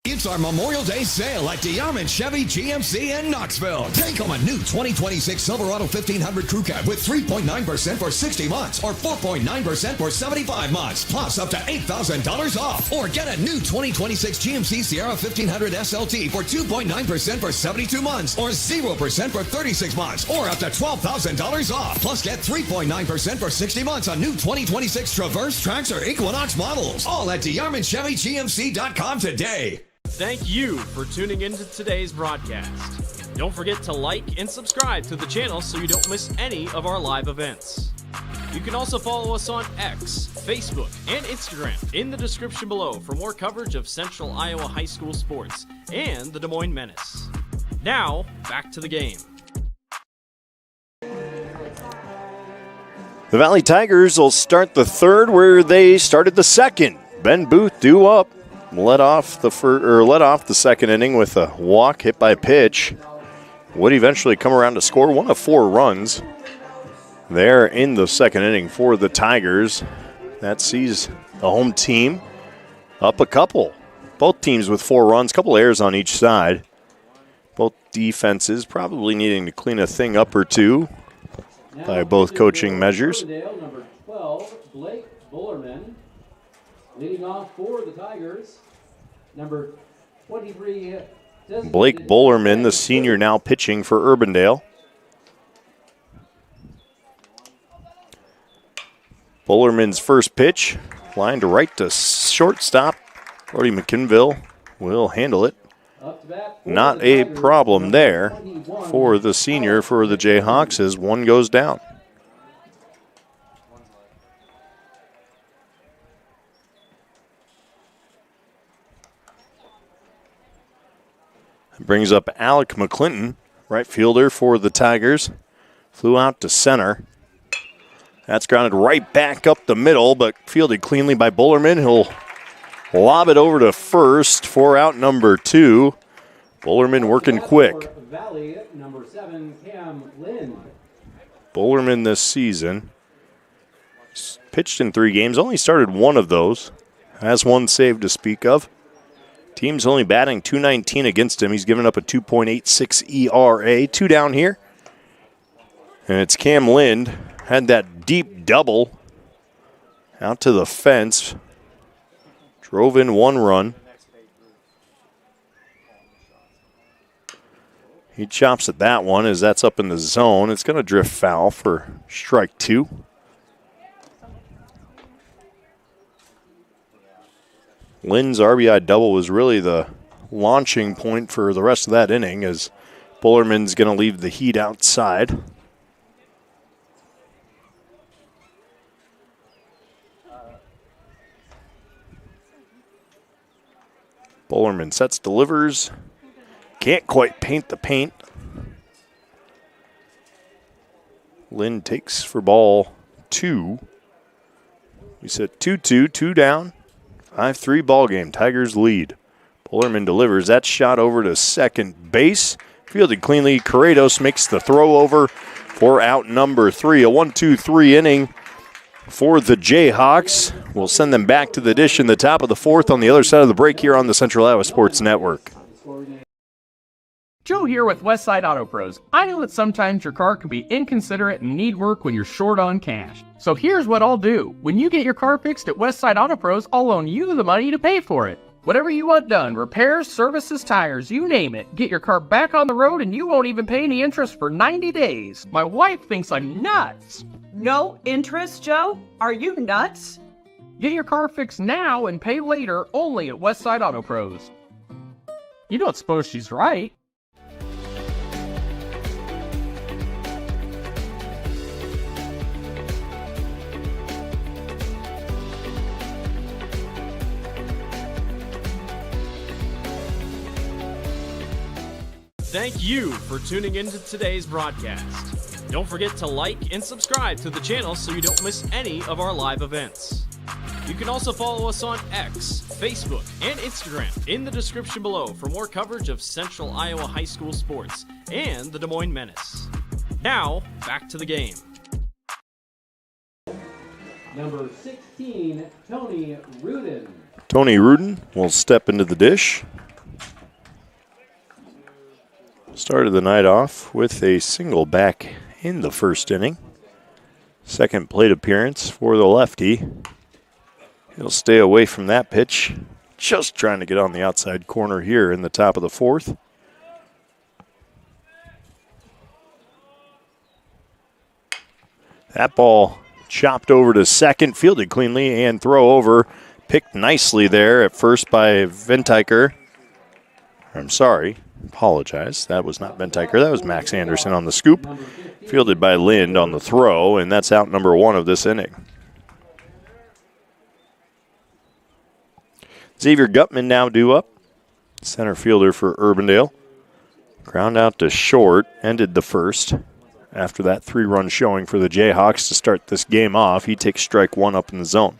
It's our Memorial Day sale at DeArmond Chevy GMC in Knoxville. Take home a new 2026 Silverado 1500 Crew Cab with 3.9% for 60 months or 4.9% for 75 months, plus up to $8,000 off. Or get a new 2026 GMC Sierra 1500 SLT for 2.9% for 72 months or 0% for 36 months or up to $12,000 off. Plus get 3.9% for 60 months on new 2026 Traverse, Trax, or Equinox models. All at DeArmondChevyGMC.com today. Thank you for tuning into today's broadcast. Don't forget to like and subscribe to the channel so you don't miss any of our live events. You can also follow us on X, Facebook, and Instagram in the description below for more coverage of Central Iowa high school sports and the Des Moines Menace. Now, back to the game. The Valley Tigers will start the third where they started the second. Ben Booth due up. Led off the second inning with a walk hit by pitch. Would eventually come around to score 1 of 4 runs there in the second inning for the Tigers. That sees the home team up a couple. Both teams with 4 runs, couple errors on each side. Both defenses probably needing to clean a thing up or two by both coaching measures. Number 12, Blake Bullerman. Leading off for the Tigers, number 23. Blake Bullerman, the senior, now pitching for Urbandale. Bullerman's first pitch, lined right to shortstop. Brody McInville will handle it. Not a problem there for the senior for the Jayhawks as one goes down. Brings up Alec McClinton, right fielder for the Tigers. Flew out to center. That's grounded right back up the middle, but fielded cleanly by Bullerman. He'll lob it over to first for out number 2. Bullerman working quick. Valley, number 7, Cam Lynn. Bullerman this season He's pitched in 3 games, only started 1 of those. Has 1 save to speak of. Team's only batting .219 against him. He's given up a 2.86 ERA. 2 down here. And it's Cam Lind. Had that deep double out to the fence. Drove in 1 run. He chops at that one as that's up in the zone. It's going to drift foul for strike 2. Lynn's RBI double was really the launching point for the rest of that inning as Bullerman's going to leave the heat outside. Bullerman sets, delivers. Can't quite paint the paint. Lynn takes for ball 2. We said 2-2, 2 down. 5-3 ball game. Tigers lead. Bullerman delivers. That shot over to second base. Fielded cleanly. Corrados makes the throw over for out number 3. A 1-2-3 inning for the Jayhawks. We'll send them back to the dish in the top of the 4th on the other side of the break here on the Central Iowa Sports Network. Joe here with Westside Auto Pros. I know that sometimes your car can be inconsiderate and need work when you're short on cash. So here's what I'll do. When you get your car fixed at Westside Auto Pros, I'll loan you the money to pay for it. Whatever you want done, repairs, services, tires, you name it. Get your car back on the road and you won't even pay any interest for 90 days. My wife thinks I'm nuts. No interest, Joe? Are you nuts? Get your car fixed now and pay later only at Westside Auto Pros. You don't suppose she's right? Thank you for tuning into today's broadcast. Don't forget to like and subscribe to the channel so you don't miss any of our live events. You can also follow us on X, Facebook, and Instagram in the description below for more coverage of Central Iowa high school sports and the Des Moines Menace. Now, back to the game. Number 16, Tony Rudin. Tony Rudin will step into the dish. Started the night off with a single back in the first inning. Second plate appearance for the lefty. He'll stay away from that pitch. Just trying to get on the outside corner here in the top of the 4th. That ball chopped over to second, fielded cleanly, and throw over. Picked nicely there at first by Ventiker. I'm sorry. Apologize. That was not Ventiker. That was Max Anderson on the scoop. Fielded by Lind on the throw, and that's out number 1 of this inning. Xavier Gutman now due up. Center fielder for Urbandale. Ground out to short. Ended the first. After that 3-run showing for the Jayhawks to start this game off, he takes strike 1 up in the zone.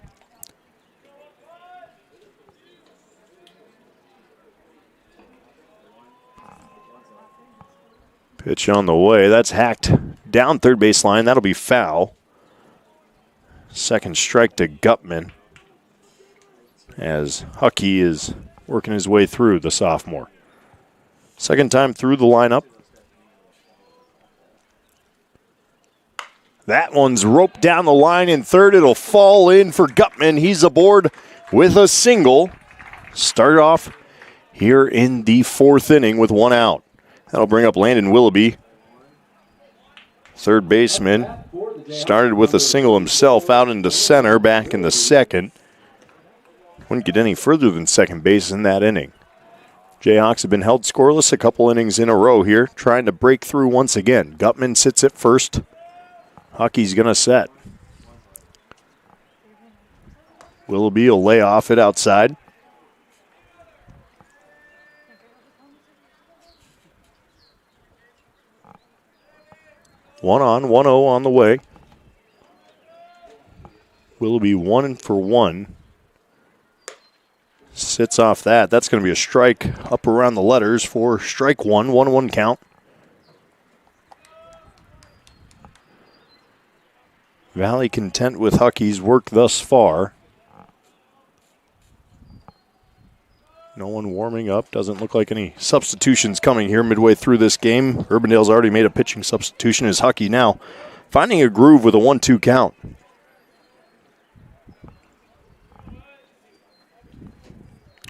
Pitch on the way. That's hacked down third base line. That'll be foul. Second strike to Gutman as Huckey is working his way through, the sophomore. Second time through the lineup. That one's roped down the line in third. It'll fall in for Gutman. He's aboard with a single. Start off here in the 4th inning with 1 out. That'll bring up Landon Willoughby. Third baseman. Started with a single himself out into center, back in the 2nd. Wouldn't get any further than second base in that inning. Jayhawks have been held scoreless a couple innings in a row here, trying to break through once again. Gutman sits at first. Huckey's going to set. Willoughby will lay off it outside. One on, 1-0 on the way. Willoughby 1 for 1. Sits off that. That's going to be a strike up around the letters for strike 1, 1-1 count. Valley content with Hucky's work thus far. No one warming up. Doesn't look like any substitutions coming here midway through this game. Urbandale's already made a pitching substitution as Hucky now finding a groove with a 1-2 count.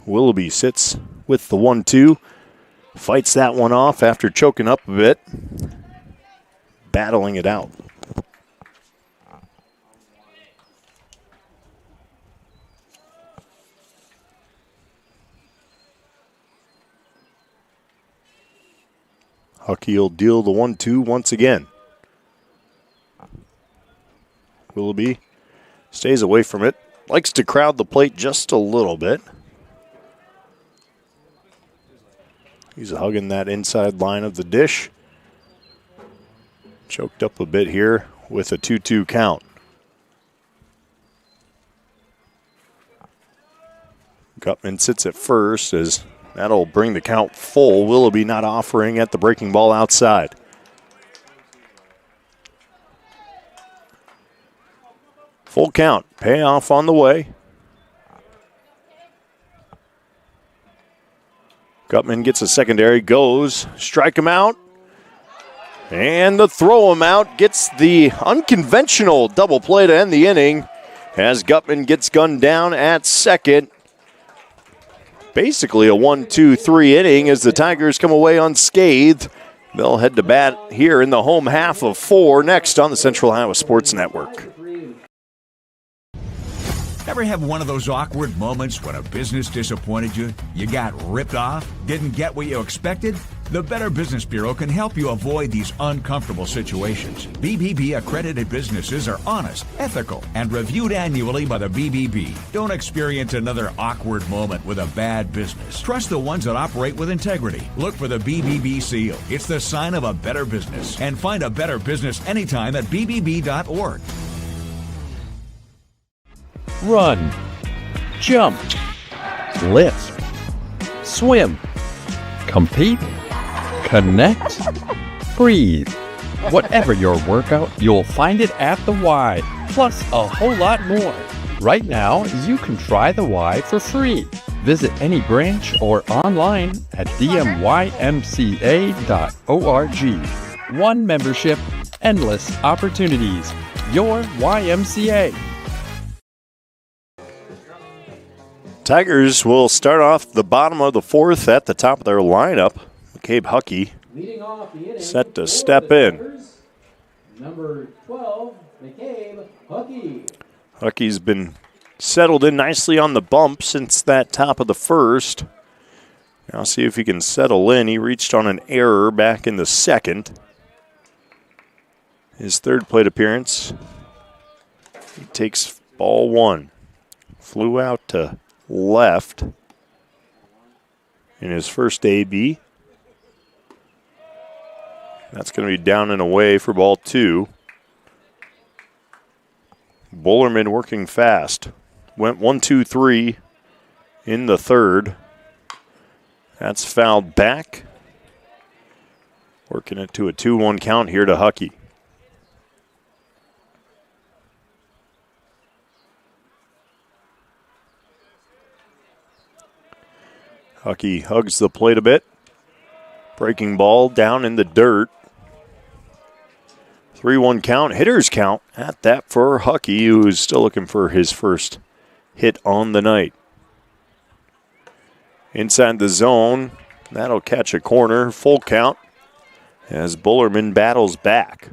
Willoughby sits with the 1-2. Fights that one off after choking up a bit. Battling it out. Hucky will deal the 1-2 once again. Willoughby stays away from it. Likes to crowd the plate just a little bit. He's hugging that inside line of the dish. Choked up a bit here with a 2-2 count. Gutman sits at first as that'll bring the count full. Willoughby not offering at the breaking ball outside. Full count. Payoff on the way. Gutman gets a secondary, goes, strike him out. And the throw him out gets the unconventional double play to end the inning as Gutman gets gunned down at second. Basically a 1-2-3 inning as the Tigers come away unscathed. They'll head to bat here in the home half of 4 next on the Central Iowa Sports Network. Ever have one of those awkward moments when a business disappointed you? You got ripped off? Didn't get what you expected? The Better Business Bureau can help you avoid these uncomfortable situations. BBB accredited businesses are honest, ethical, and reviewed annually by the BBB. Don't experience another awkward moment with a bad business. Trust the ones that operate with integrity. Look for the BBB seal. It's the sign of a better business. And find a better business anytime at bbb.org. Run, jump, lift, swim, compete, connect, breathe. Whatever your workout, you'll find it at the Y, plus a whole lot more. Right now, you can try the Y for free. Visit any branch or online at dmymca.org. One membership, endless opportunities. Your YMCA. Tigers will start off the bottom of the 4th at the top of their lineup. McCabe Hucky set to step in. Number 12, McCabe Hucky. Hucky's been settled in nicely on the bump since that top of the 1st. Now see if he can settle in. He reached on an error back in the 2nd. His 3rd plate appearance. He takes ball 1. Flew out to left in his first AB. That's going to be down and away for ball 2. Bullerman working fast. Went 1-2-3 in the 3rd. That's fouled back. Working it to a 2-1 count here to Hucky. Hucky hugs the plate a bit. Breaking ball down in the dirt. 3-1 count, hitter's count at that for Hucky, who's still looking for his first hit on the night. Inside the zone, that'll catch a corner, full count as Bullerman battles back.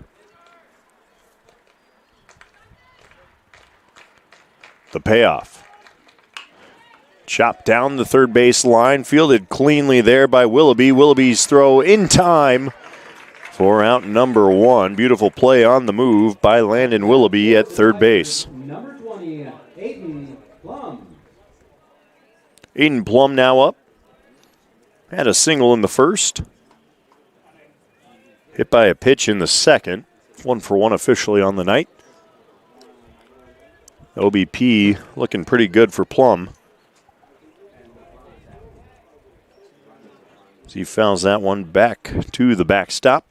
The payoff. Chopped down the third base line, fielded cleanly there by Willoughby. Willoughby's throw in time for out number 1. Beautiful play on the move by Landon Willoughby at third base. Number 20, Aiden Plum. Aiden Plum now up. Had a single in the 1st. Hit by a pitch in the 2nd. 1-for-1 officially on the night. OBP looking pretty good for Plum. So he fouls that one back to the backstop.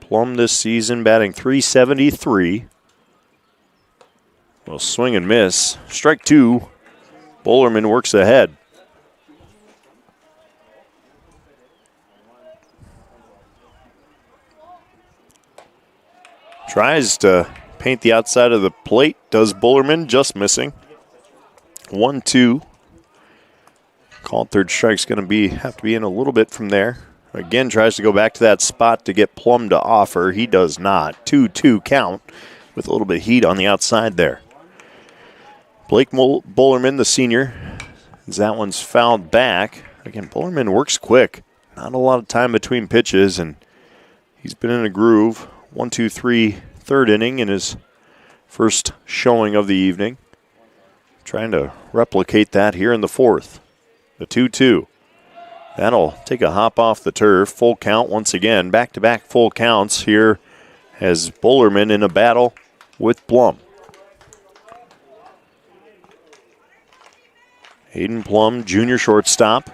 Plum this season batting .373. Will swing and miss. Strike two. Bullerman works ahead. Tries to paint the outside of the plate. Does Bullerman, just missing. 1-2. Called third strike's going to have to be in a little bit from there. Again, tries to go back to that spot to get Plum to offer. He does not. 2-2 count with a little bit of heat on the outside there. Blake Bullerman, the senior, as that one's fouled back. Again, Bullerman works quick. Not a lot of time between pitches, and he's been in a groove. 1-2-3, third inning in his first showing of the evening. Trying to replicate that here in the fourth. The 2-2. That'll take a hop off the turf. Full count once again. Back-to-back full counts here as Bullerman in a battle with Plum. Hayden Plum, junior shortstop,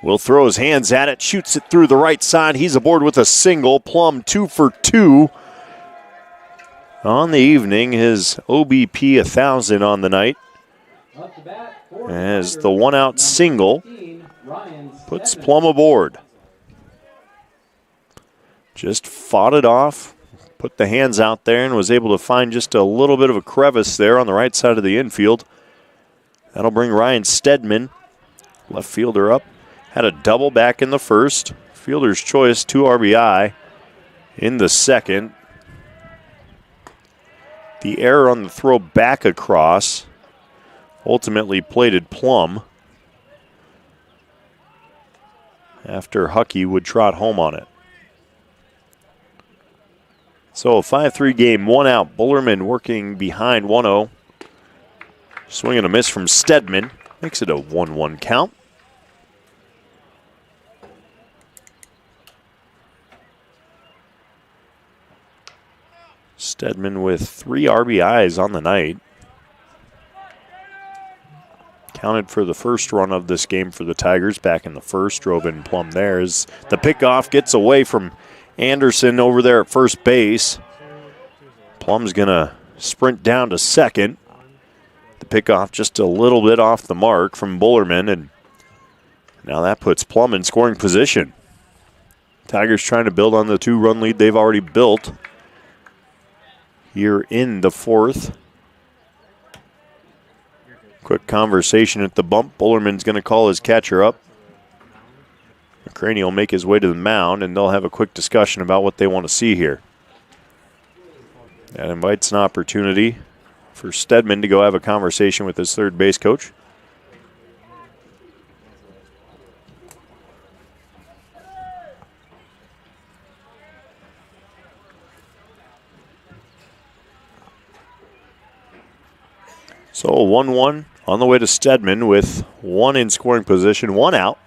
will throw his hands at it, shoots it through the right side. He's aboard with a single. Plum 2 for 2 on the evening. His OBP 1,000 on the night. As the one-out single puts Plum aboard. Just fought it off, put the hands out there, and was able to find just a little bit of a crevice there on the right side of the infield. That'll bring Ryan Stedman, left fielder, up. Had a double back in the first. Fielder's choice, 2 RBI in the second. The error on the throw back across ultimately plated Plum after Huckey would trot home on it. So a 5-3 game, one out. Bullerman working behind 1-0. Swing and a miss from Stedman. Makes it a 1-1 count. Stedman with 3 RBIs on the night. Counted for the first run of this game for the Tigers back in the first. Drove in Plum there as the pickoff gets away from Anderson over there at first base. Plum's going to sprint down to second. The pickoff just a little bit off the mark from Bullerman, and now that puts Plum in scoring position. Tigers trying to build on the 2-run lead they've already built here in the fourth. Quick conversation at the bump. Bullerman's going to call his catcher up. McCraney will make his way to the mound, and they'll have a quick discussion about what they want to see here. That invites an opportunity for Stedman to go have a conversation with his third base coach. So 1-1 on the way to Stedman with 1 in scoring position, 1 out.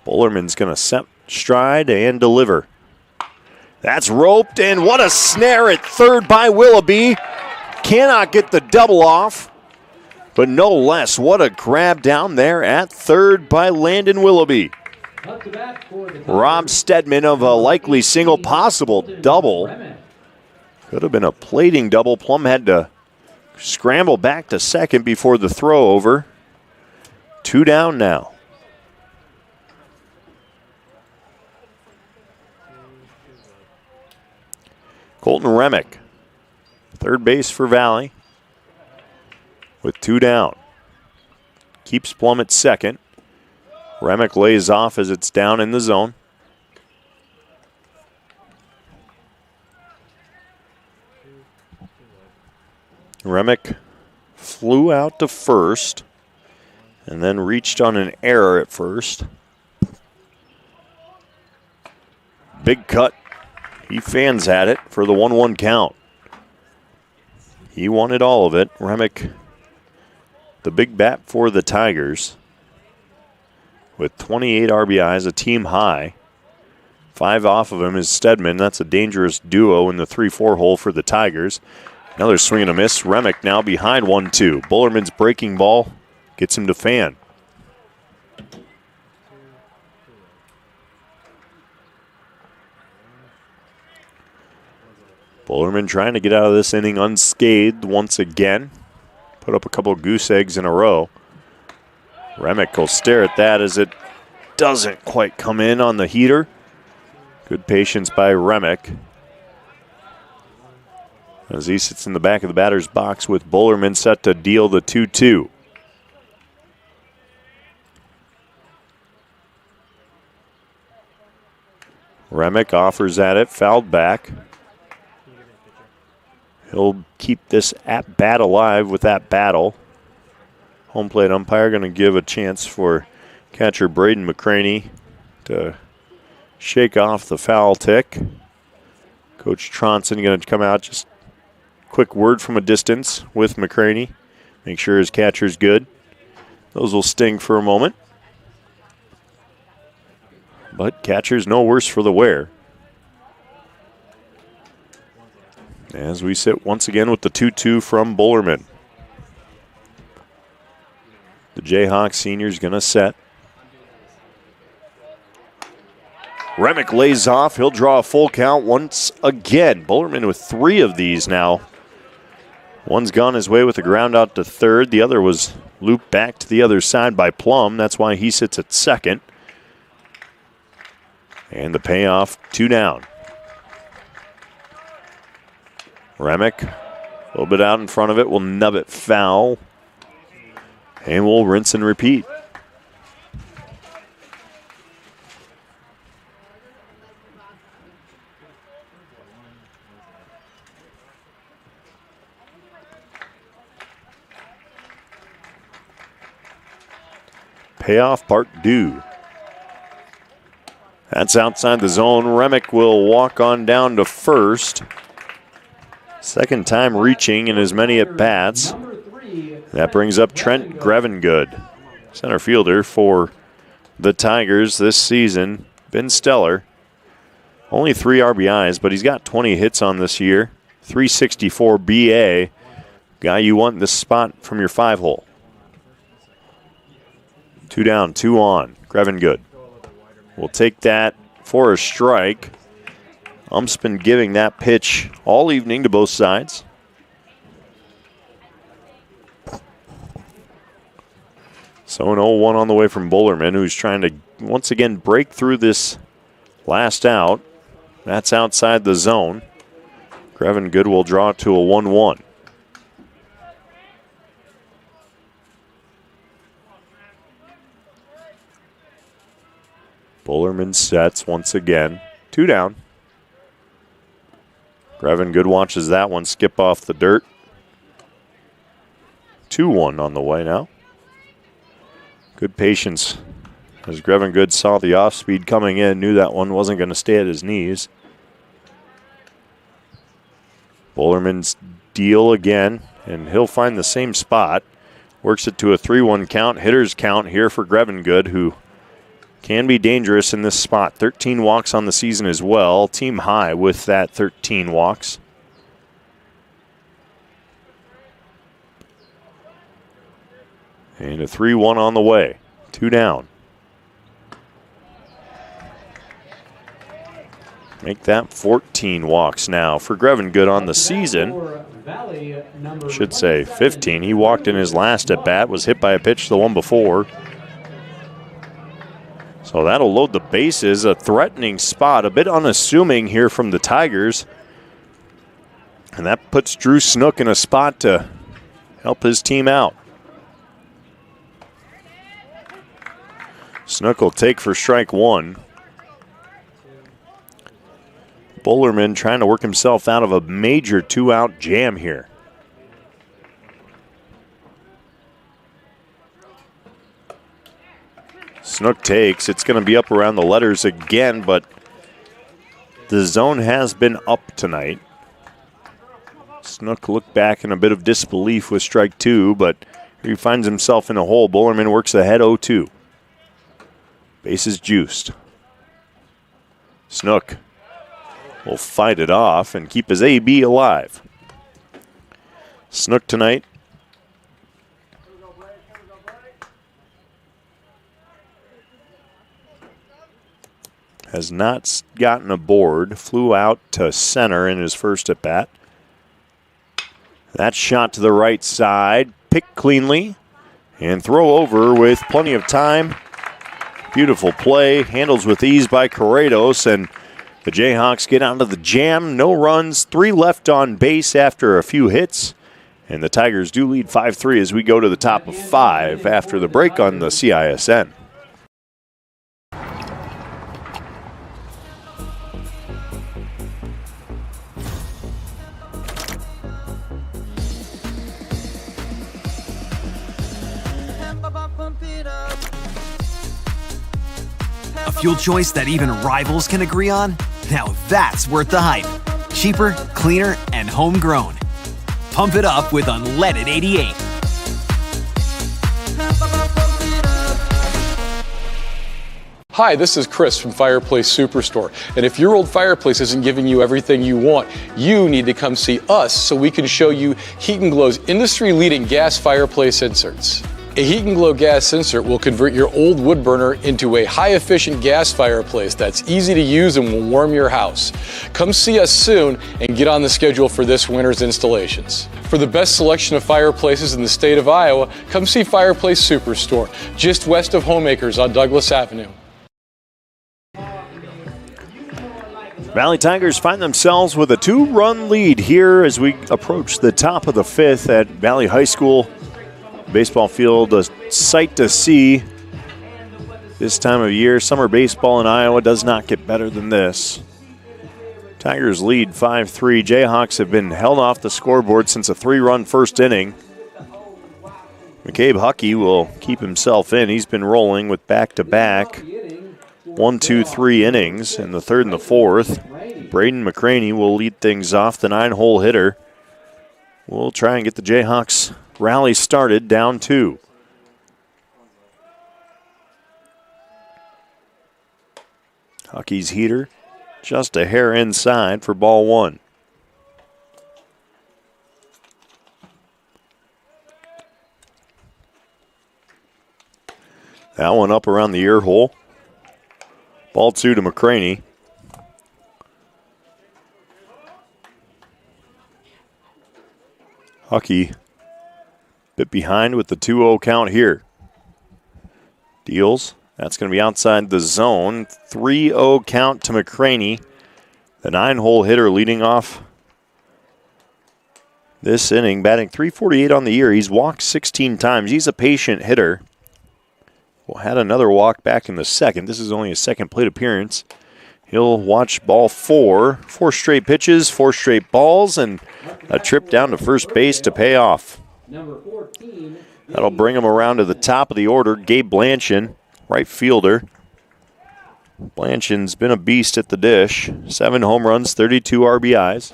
Bullerman's going to set stride and deliver. That's roped, and what a snare at third by Willoughby. Cannot get the double off, but no less, what a grab down there at third by Landon Willoughby. Rob Stedman of a likely single, possible double. Could have been a plating double. Plum had to scramble back to second before the throw over. 2 down now. Colton Remick, third base for Valley, with 2 down. Keeps Plum at second. Remick lays off as it's down in the zone. Remick flew out to first and then reached on an error at first. Big cut. He fans at it for the 1-1 count. He wanted all of it. Remick, the big bat for the Tigers, with 28 RBIs, a team high. 5 off of him is Stedman. That's a dangerous duo in the 3-4 hole for the Tigers. Another swing and a miss. Remick now behind 1-2. Bullerman's breaking ball gets him to fan. Bullerman trying to get out of this inning unscathed once again. Put up a couple of goose eggs in a row. Remick will stare at that as it doesn't quite come in on the heater. Good patience by Remick as he sits in the back of the batter's box with Bullerman set to deal the 2-2. Remick offers at it, fouled back. He'll keep this at-bat alive with that battle. Home plate umpire going to give a chance for catcher Braden McCraney to shake off the foul tick. Coach Tronson going to come out, just quick word from a distance with McCraney. Make sure his catcher's good. Those will sting for a moment. But catcher's no worse for the wear. As we sit once again with the 2-2 from Bullerman. The Jayhawks senior's going to set. Remick lays off. He'll draw a full count once again. Bullerman with 3 of these now. One's gone his way with a ground out to third. The other was looped back to the other side by Plum. That's why he sits at second. And the payoff, 2 down. Remick, a little bit out in front of it, will nub it foul. And we'll rinse and repeat. Payoff part due. That's outside the zone. Remick will walk on down to first. Second time reaching in as many at-bats. That brings up Trent Grevengood, center fielder for the Tigers this season. Been stellar. Only 3 RBIs, but he's got 20 hits on this year. 364 BA. Guy you want in this spot from your 5-hole. 2 down, 2 on. Grevengood will take that for a strike. Ump's been giving that pitch all evening to both sides. So an 0-1 on the way from Bullerman, who's trying to once again break through this last out. That's outside the zone. Grevengood will draw to a 1-1. Bullerman sets once again. 2 down. Grevengood watches that one skip off the dirt. 2-1 on the way now. Good patience as Grevengood saw the off-speed coming in, knew that one wasn't going to stay at his knees. Bullerman's deal again, and he'll find the same spot. Works it to a 3-1 count, hitter's count here for Grevengood, who can be dangerous in this spot. 13 walks on the season as well. Team high with that 13 walks. And a 3-1 on the way. 2 down. Make that 14 walks now for Grevengood on the season. Should say 15. He walked in his last at bat, was hit by a pitch the one before. So that'll load the bases. A threatening spot, a bit unassuming here from the Tigers. And that puts Drew Snook in a spot to help his team out. Snook will take for strike 1. Bullerman trying to work himself out of a major 2-out jam here. Snook takes. It's going to be up around the letters again, but the zone has been up tonight. Snook looked back in a bit of disbelief with strike 2, but he finds himself in a hole. Bullerman works ahead 0-2. Bases juiced. Snook will fight it off and keep his AB alive. Snook tonight. has not gotten aboard. Flew out to center in his first at bat. That shot to the right side, picked cleanly, and throw over with plenty of time. Beautiful play, handles with ease by Corrados, and the Jayhawks get onto the jam. No runs, 3 left on base after a few hits, and the Tigers do lead 5-3 as we go to the top of 5 after the break on the CISN. A fuel choice that even rivals can agree on? Now that's worth the hype. Cheaper, cleaner, and homegrown. Pump it up with unleaded 88. Hi, this is Chris from Fireplace Superstore. And if your old fireplace isn't giving you everything you want, you need to come see us so we can show you Heat & Glow's industry-leading gas fireplace inserts. A Heat & Glow gas insert will convert your old wood burner into a high-efficient gas fireplace that's easy to use and will warm your house. Come see us soon and get on the schedule for this winter's installations. For the best selection of fireplaces in the state of Iowa, come see Fireplace Superstore, just west of Homeacres on Douglas Avenue. Valley Tigers find themselves with a 2-run lead here as we approach the top of the 5th at Valley High School. Baseball field, a sight to see this time of year. Summer baseball in Iowa does not get better than this. Tigers lead 5-3. Jayhawks have been held off the scoreboard since a 3-run first inning. McCabe Huckey will keep himself in. He's been rolling with back-to-back 1, 2, 3 innings in the 3rd and the 4th. Braden McCraney will lead things off, the 9-hole hitter. We'll try and get the Jayhawks rally started, down 2. Huckey's heater just a hair inside for ball 1. That one up around the ear hole. Ball 2 to McCraney. Huckey bit behind with the 2-0 count here. Deals. That's going to be outside the zone. 3-0 count to McCraney. The 9-hole hitter leading off this inning, batting .348 on the year. He's walked 16 times. He's a patient hitter. Well, had another walk back in the 2nd. This is only his 2nd plate appearance. He'll watch ball 4. 4 straight pitches, 4 straight balls, and a trip down to first base to pay off. That'll bring him around to the top of the order. Gabe Blanchin, right fielder. Blanchin's been a beast at the dish. 7 home runs, 32 RBIs.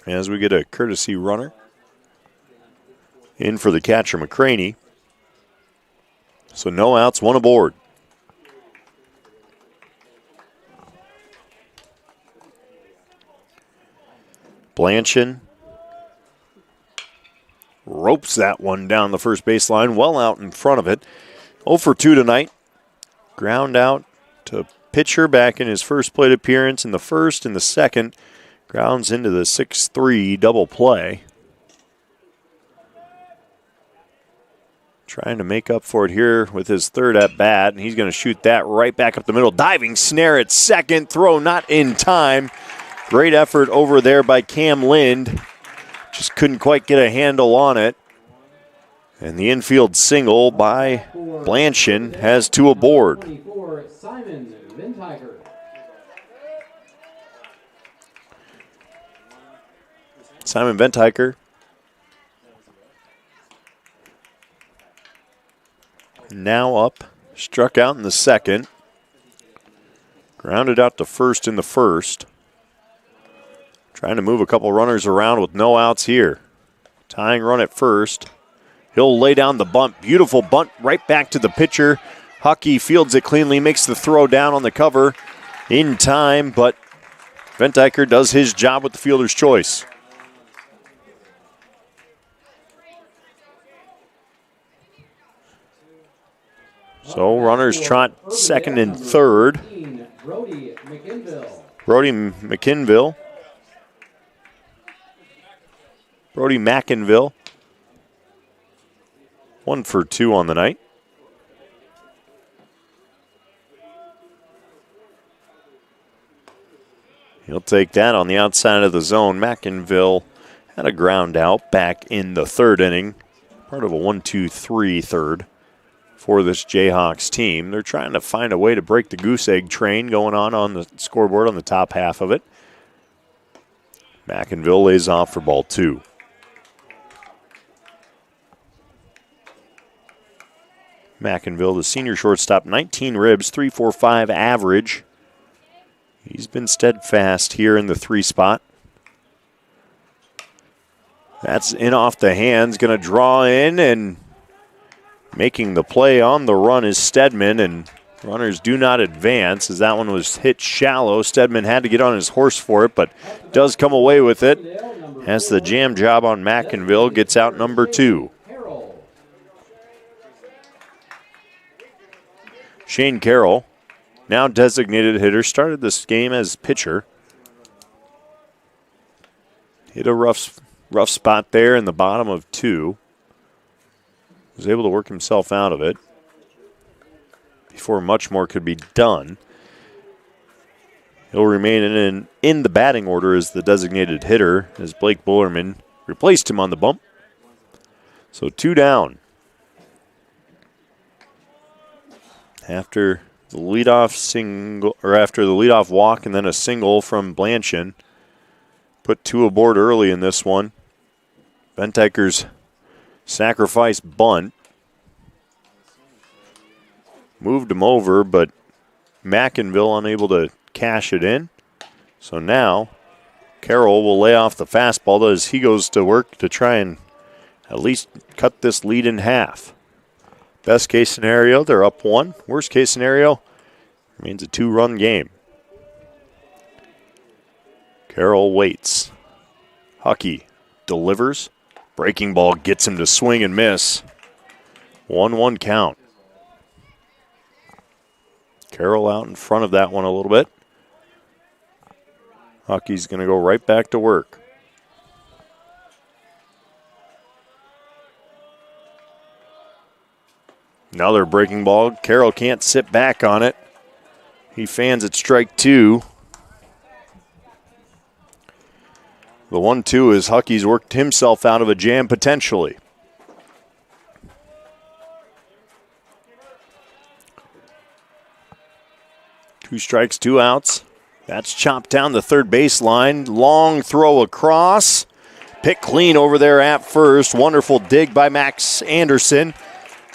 As we get a courtesy runner in for the catcher, McCraney. So no outs, 1 aboard. Blanchin ropes that one down the first baseline, well out in front of it. 0 for 2 tonight. Ground out to pitcher back in his first plate appearance in the 1st and the 2nd. Grounds into the 6-3 double play. Trying to make up for it here with his 3rd at bat, and he's going to shoot that right back up the middle. Diving snare at second, throw not in time. Great effort over there by Cam Lind. Just couldn't quite get a handle on it. And the infield single by Blanchin has 2 aboard. Simon Ventiker. Simon Ventiker now up, struck out in the 2nd. Grounded out to first in the 1st. Trying to move a couple runners around with no outs here. Tying run at first. He'll lay down the bunt. Beautiful bunt right back to the pitcher. Huckey fields it cleanly, makes the throw down on the cover in time, but Ventiker does his job with the fielder's choice. So runners trot 2nd and 3rd. Brody McInville. Brody McInville. Brody McInville. 1 for 2 on the night. He'll take that on the outside of the zone. McInville had a ground out back in the third inning. Part of a 1-2-3 third for this Jayhawks team. They're trying to find a way to break the goose egg train going on the scoreboard on the top half of it. McInville lays off for ball 2. McInville, the senior shortstop, 19 ribs, 3.45 average. He's been steadfast here in the 3 spot. That's in off the hands, going to draw in, and making the play on the run is Stedman, and runners do not advance as that one was hit shallow. Stedman had to get on his horse for it, but does come away with it. Has the jam job on McInville, gets out number 2. Shane Carroll, now designated hitter, started this game as pitcher. Hit a rough spot there in the bottom of 2. Was able to work himself out of it before much more could be done. He'll remain in the batting order as the designated hitter as Blake Bullerman replaced him on the bump. So 2 down. After the leadoff single, or after the leadoff walk and then a single from Blanchin, put 2 aboard early in this one. Bentaker's sacrifice bunt moved him over, but McInville unable to cash it in. So now Carroll will lay off the fastball as he goes to work to try and at least cut this lead in half. Best case scenario, they're up 1. Worst case scenario, remains a 2-run game. Carroll waits. Huckey delivers. Breaking ball gets him to swing and miss. 1-1 count. Carroll out in front of that one a little bit. Huckey's going to go right back to work. Another breaking ball. Carroll can't sit back on it. He fans at strike 2. The 1-2 is Huckey's worked himself out of a jam potentially. Two strikes, 2 outs. That's chopped down the third baseline. Long throw across. Picked clean over there at first. Wonderful dig by Max Anderson.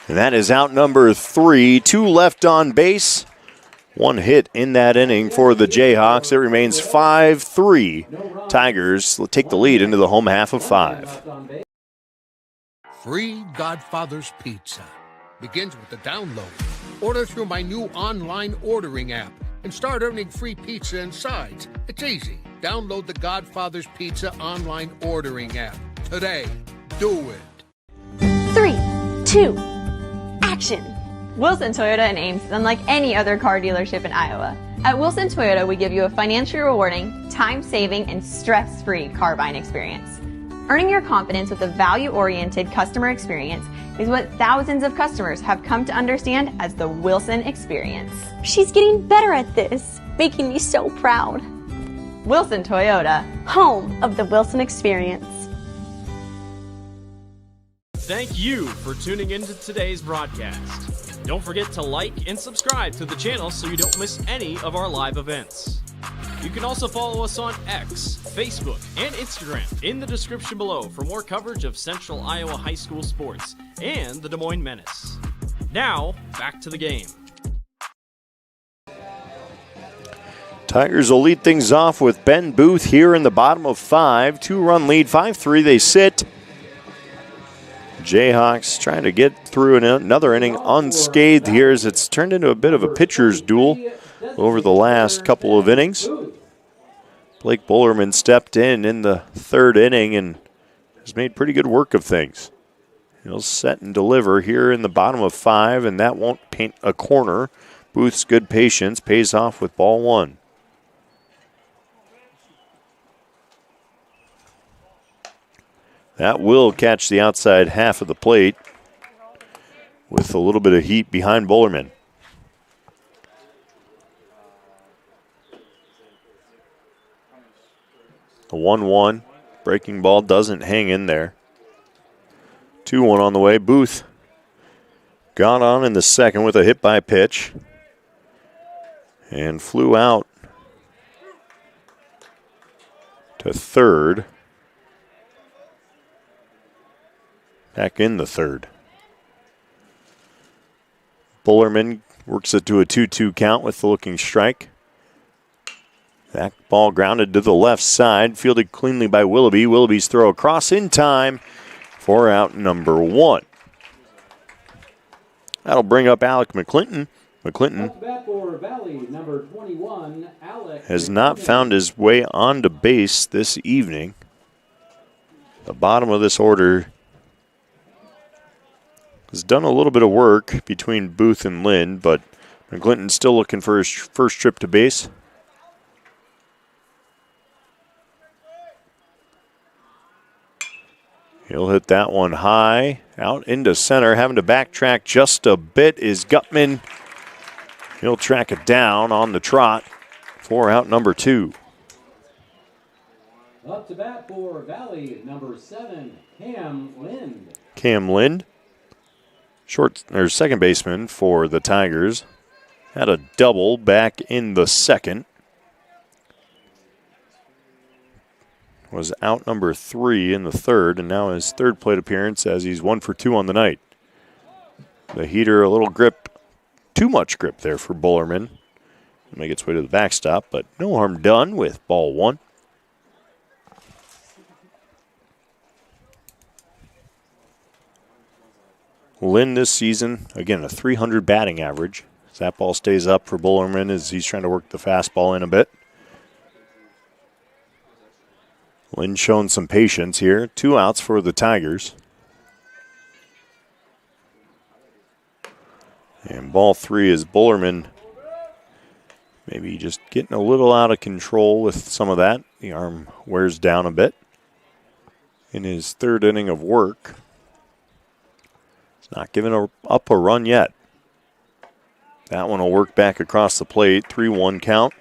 And that is out number 3. 2 left on base. 1 hit in that inning for the Jayhawks. It remains 5-3. Tigers will take the lead into the home half of 5. Free Godfather's Pizza begins with the download. Order through my new online ordering app and start earning free pizza and sides. It's easy. Download the Godfather's Pizza online ordering app today. Do it. 3, 2, action. Wilson Toyota and Ames is unlike any other car dealership in Iowa. At Wilson Toyota, we give you a financially rewarding, time-saving, and stress-free car buying experience. Earning your confidence with a value-oriented customer experience is what thousands of customers have come to understand as the Wilson experience. She's getting better at this, making me so proud. Wilson Toyota, home of the Wilson experience. Thank you for tuning into today's broadcast. Don't forget to like and subscribe to the channel so you don't miss any of our live events. You can also follow us on X, Facebook, and Instagram in the description below for more coverage of Central Iowa high school sports and the Des Moines Menace. Now, back to the game. Tigers will lead things off with Ben Booth here in the bottom of 5. 2-run lead, 5-3 they sit. Jayhawks trying to get through another inning unscathed here as it's turned into a bit of a pitcher's duel over the last couple of innings. Blake Bullerman stepped in the third inning and has made pretty good work of things. He'll set and deliver here in the bottom of 5, and that won't paint a corner. Booth's good patience pays off with ball one. That will catch the outside half of the plate with a little bit of heat behind Bullerman. A 1-1. Breaking ball doesn't hang in there. 2-1 on the way. Booth got on in the second with a hit by pitch and flew out to third. Back in the third. Bullerman works it to a 2-2 count with the looking strike. That ball grounded to the left side, fielded cleanly by Willoughby. Willoughby's throw across in time for out number one. That'll bring up Alec McClinton. McClinton has not found his way onto base this evening. The bottom of this order has done a little bit of work between Booth and Lind, but McClinton's still looking for his first trip to base. He'll hit that one high, out into center. Having to backtrack just a bit is Gutman. He'll track it down on the trot for out number two. Up to bat for Valley, number 7, Cam Lind. Cam Lind, second baseman for the Tigers, had a double back in the second. Was out number 3 in the third, and now his third plate appearance as he's 1 for 2 on the night. The heater, a little grip, too much grip there for Bullerman. He'll make its way to the backstop, but no harm done with ball one. Lind this season, again, a 300 batting average. As that ball stays up for Bullerman as he's trying to work the fastball in a bit. Lind showing some patience here. 2 outs for the Tigers. And ball 3 is Bullerman maybe just getting a little out of control with some of that. The arm wears down a bit. In his third inning of work. He's not giving up a run yet. That one will work back across the plate. 3-1 count.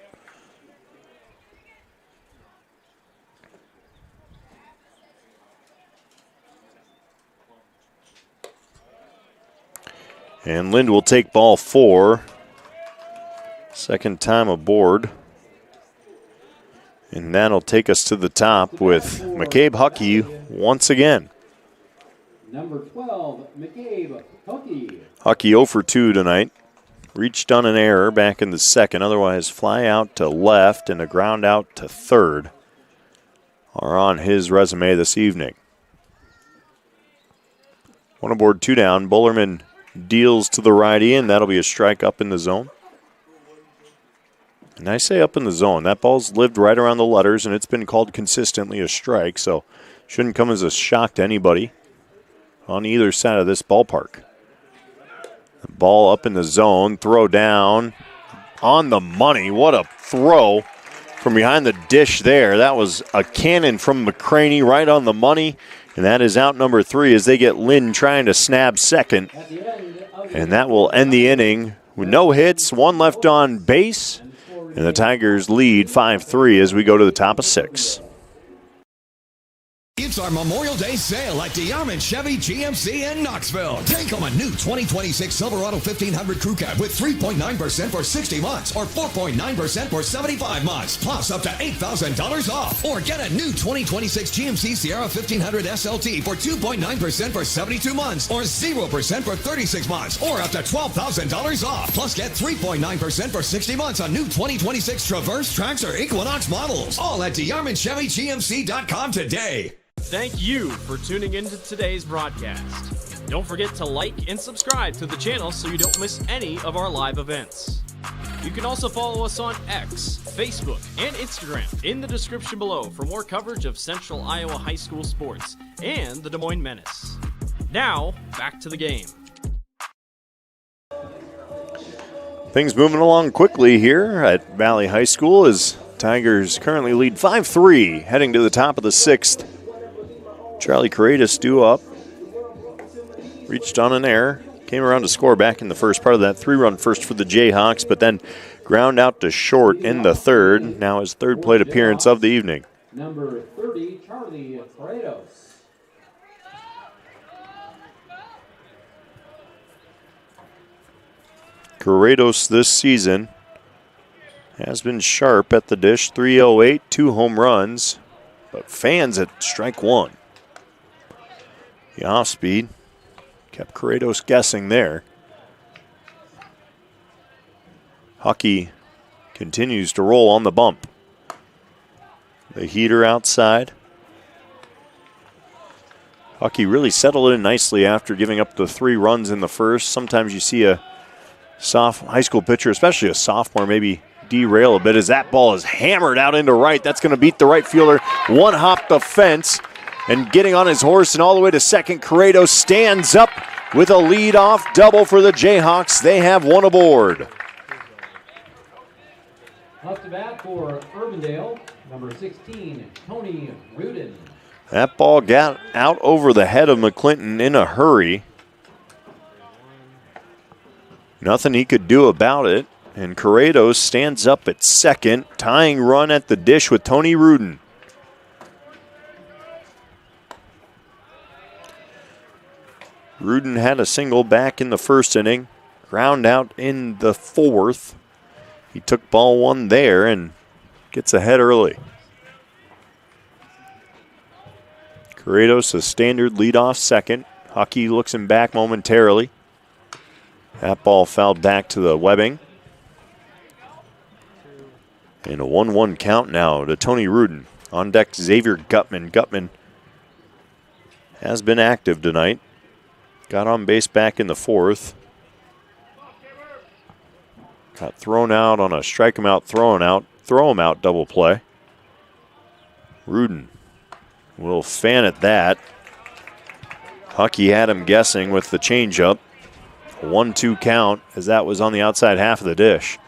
And Lind will take ball 4. Second time aboard. And that'll take us to the top with McCabe Huckey once again. Number 12, McCabe Huckey. Huckey 0 for 2 tonight. Reached on an error back in the second. Otherwise, fly out to left and a ground out to third are on his resume this evening. 1 aboard, 2 down. Bullerman deals to the righty, and that'll be a strike up in the zone. And I say up in the zone. That ball's lived right around the letters, and it's been called consistently a strike, so shouldn't come as a shock to anybody on either side of this ballpark. The ball up in the zone, throw down on the money. What a throw from behind the dish there. That was a cannon from McCraney right on the money. And that is out number 3 as they get Lind trying to snab second. And that will end the inning with no hits, 1 left on base. And the Tigers lead 5-3 as we go to the top of 6. It's our Memorial Day sale at DeArmond Chevy GMC in Knoxville. Take home a new 2026 Silverado 1500 Crew Cab with 3.9% for 60 months or 4.9% for 75 months, plus up to $8,000 off. Or get a new 2026 GMC Sierra 1500 SLT for 2.9% for 72 months or 0% for 36 months or up to $12,000 off. Plus get 3.9% for 60 months on new 2026 Traverse, Trax, or Equinox models. All at DeArmondChevyGMC.com today. Thank you for tuning into today's broadcast. Don't forget to like and subscribe to the channel so you don't miss any of our live events. You can also follow us on X, Facebook, and Instagram in the description below for more coverage of Central Iowa high school sports and the Des Moines Menace. Now, back to the game. Things moving along quickly here at Valley High School as Tigers currently lead 5-3 heading to the top of the 6th. Charlie Correidas due up. Reached on an error. Came around to score back in the first part of that 3-run first for the Jayhawks, but then ground out to short in the third. Now his third plate appearance of the evening. Number 30, Charlie Correidas. Correidas this season has been sharp at the dish. 308, 2 home runs, but fans at strike one. The off speed kept Correidas guessing there. Huckey continues to roll on the bump. The heater outside. Huckey really settled in nicely after giving up the 3 runs in the first. Sometimes you see a high school pitcher, especially a sophomore, maybe derail a bit as that ball is hammered out into right. That's going to beat the right fielder. One hop the fence and getting on his horse and all the way to second. Correidas stands up with a lead-off double for the Jayhawks. They have one aboard. Up to bat for Urbandale, number 16, Tony Rudin. That ball got out over the head of McClinton in a hurry. Nothing he could do about it. And Correidas stands up at second, tying run at the dish with Tony Rudin. Rudin had a single back in the first inning, ground out in the fourth. He took ball 1 there and gets ahead early. Correidas a standard leadoff second. Huckey looks him back momentarily. That ball fouled back to the webbing. And a 1-1 count now to Tony Rudin. On deck, Xavier Gutman. Gutman has been active tonight. Got on base back in the fourth. Got thrown out on a strike him out, throw him out double play. Rudin will fan at that. Huckey had him guessing with the changeup. 1-2 count as that was on the outside half of the dish.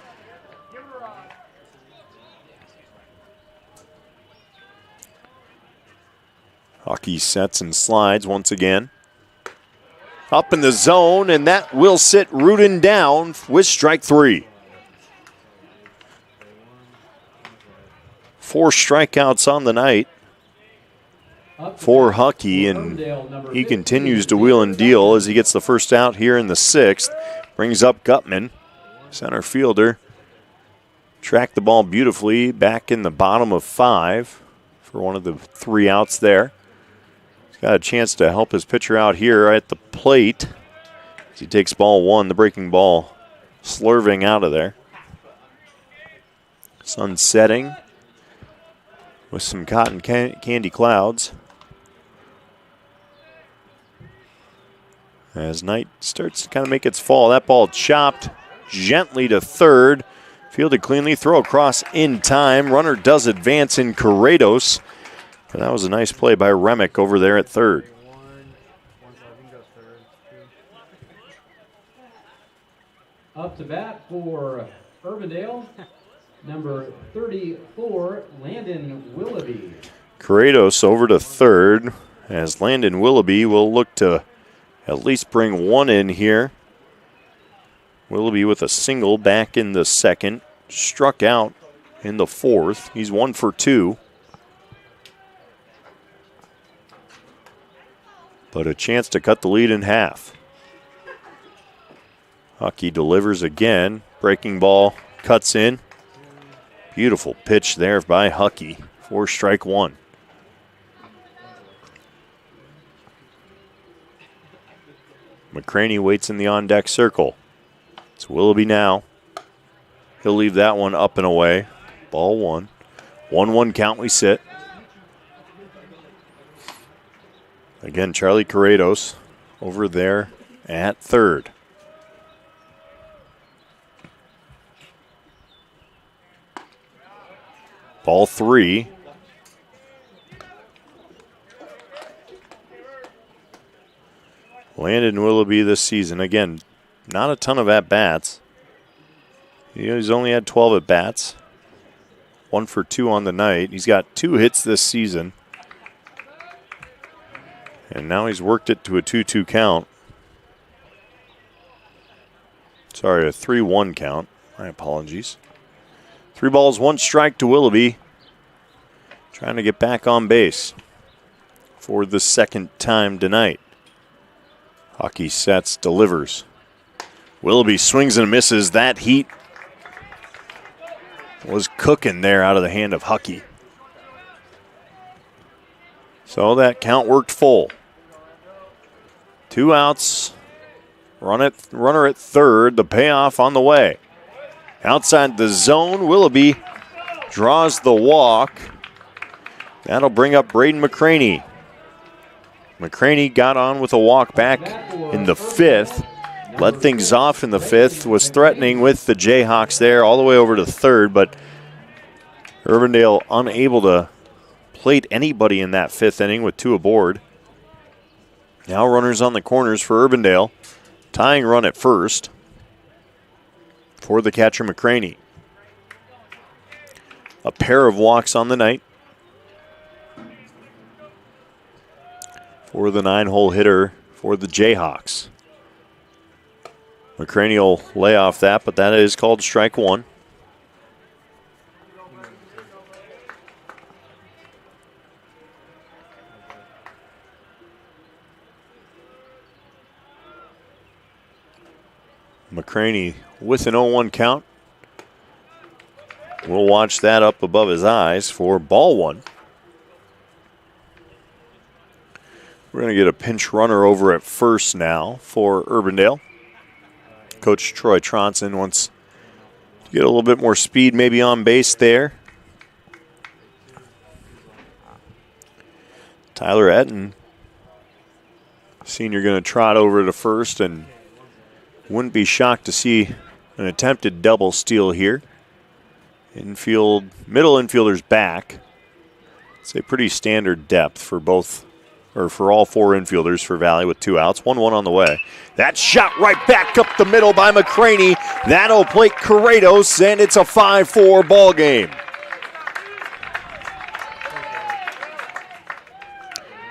Huckey sets and slides once again. Up in the zone, and that will sit Rudin down with strike 3. 4 strikeouts on the night for Huckey, and he continues to wheel and deal as he gets the first out here in the 6th. Brings up Gutman, center fielder. Tracked the ball beautifully back in the bottom of 5 for one of the 3 outs there. He's got a chance to help his pitcher out here at the plate as he takes ball 1, the breaking ball slurving out of there. Sun setting with some cotton candy clouds. As night starts to kind of make its fall, that ball chopped gently to third. Fielded cleanly, throw across in time. Runner does advance in Correidas. And that was a nice play by Remick over there at third. Up to bat for Urbandale, number 34, Landon Willoughby. Correidas over to third as Landon Willoughby will look to at least bring 1 in here. Willoughby with a single back in the second. Struck out in the fourth. He's 1 for 2. But a chance to cut the lead in half. Huckey delivers again. Breaking ball cuts in. Beautiful pitch there by Huckey for strike 1. McCraney waits in the on-deck circle. It's Willoughby now. He'll leave that one up and away. Ball 1. 1-1 count, we sit. Again, Charlie Correidas over there at third. Ball 3. Landon Willoughby this season. Again, not a ton of at-bats. He's only had 12 at-bats. 1 for 2 on the night. He's got 2 hits this season. And now he's worked it to a 2-2 count. Sorry, a 3-1 count. My apologies. 3 balls, 1 strike to Willoughby. Trying to get back on base for the second time tonight. Hockey sets, delivers. Willoughby swings and misses. That heat was cooking there out of the hand of Huckey. So that count worked full. 2 outs. Runner at third. The payoff on the way. Outside the zone, Willoughby draws the walk. That'll bring up Braden McCraney. McCraney got on with a walk back in the 5th. Led things off in the 5th. Was threatening with the Jayhawks there all the way over to third, but Urbandale unable to plate anybody in that 5th inning with 2 aboard. Now runners on the corners for Urbandale. Tying run at first for the catcher McCraney. A pair of walks on the night for the 9-hole hitter for the Jayhawks. McCraney will lay off that, but that is called strike 1. McCraney with an 0-1 count. We'll watch that up above his eyes for ball 1. We're going to get a pinch runner over at first now for Urbandale. Coach Troy Tronson wants to get a little bit more speed maybe on base there. Tyler Etten, senior, going to trot over to first, and wouldn't be shocked to see an attempted double steal here. Infield, middle infielder's back. It's a pretty standard depth for both, or for all 4 infielders for Valley with 2 outs. 1-1 on the way. That shot right back up the middle by McCraney. That'll plate Corrados, and it's a 5-4 ball game.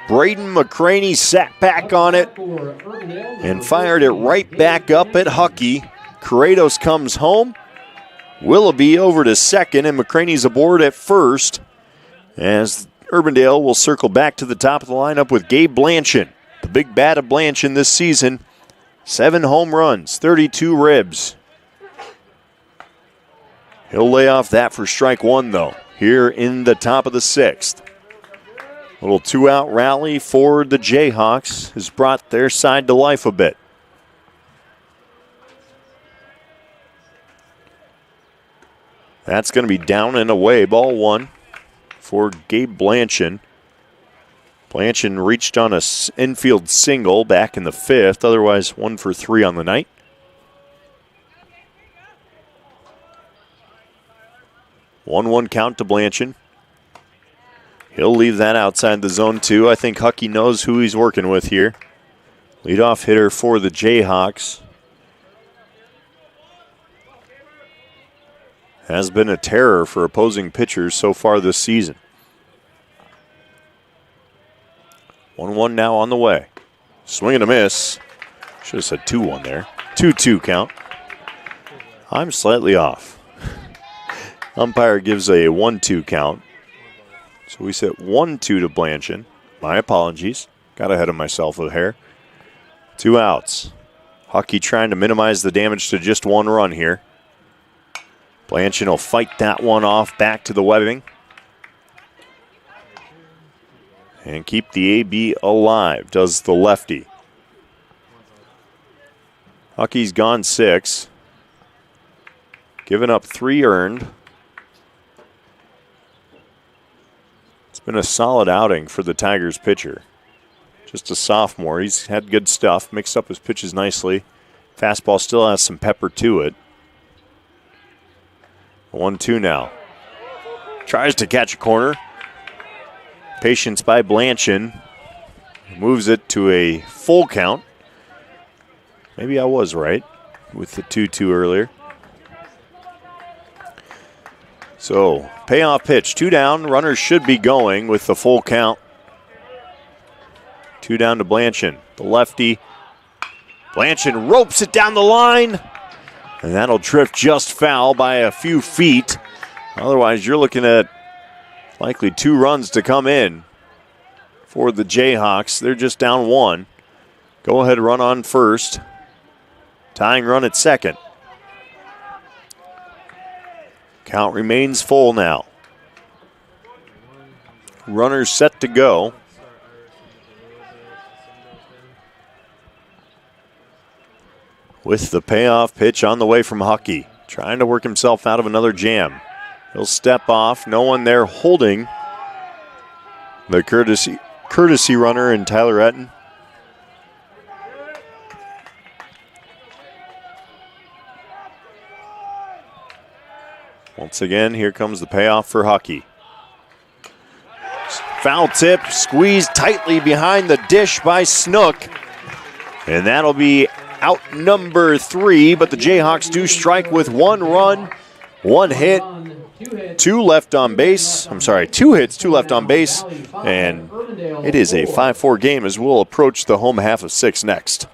Braden McCraney sat back on it and fired it right back up at Huckey. Corrados comes home. Willoughby over to second, and McCraney's aboard at first as Urbandale will circle back to the top of the lineup with Gabe Blanchin. The big bat of Blanchin this season. 7 home runs, 32 ribs. He'll lay off that for strike 1, though, here in the top of the 6th. Little 2-out rally for the Jayhawks has brought their side to life a bit. That's going to be down and away, ball 1 for Gabe Blanchin. Blanchin reached on an infield single back in the 5th, otherwise 1 for 3 on the night. One count to Blanchin. He'll leave that outside the zone 2. I think Huckey knows who he's working with here. Leadoff hitter for the Jayhawks. Has been a terror for opposing pitchers so far this season. 1-1 now on the way. Swing and a miss. Should have said 2-1 there. 2-2 count. I'm slightly off. Umpire gives a 1-2 count. So we set 1-2 to Blanchin. My apologies. Got ahead of myself a hair. 2 outs. Huckey trying to minimize the damage to just 1 run here. Blanchin will fight that one off back to the webbing. And keep the AB alive, does the lefty. Huckey's gone 6. Giving up 3 earned. It's been a solid outing for the Tigers pitcher. Just a sophomore. He's had good stuff, mixed up his pitches nicely. Fastball still has some pepper to it. 1-2 now. Tries to catch a corner. Patience by Blanchin. Moves it to a full count. Maybe I was right with the 2-2 earlier. So, payoff pitch, 2 down. Runners should be going with the full count. 2 down to Blanchin, the lefty. Blanchin ropes it down the line, and that'll drift just foul by a few feet. Otherwise, you're looking at likely 2 runs to come in for the Jayhawks. They're just down 1. Go ahead, run on first. Tying run at second. Count remains full now. Runners set to go. With the payoff pitch on the way from Huckey. Trying to work himself out of another jam. He'll step off. No one there holding the courtesy runner in Tyler Etten. Once again, here comes the payoff for Huckey. Foul tip, squeezed tightly behind the dish by Snook. And that'll be out number 3, but the Jayhawks do strike with 1 run, 1 hit, 2 left on base. I'm sorry, 2 hits, 2 left on base. And it is a 5-4 game as we'll approach the home half of 6 next.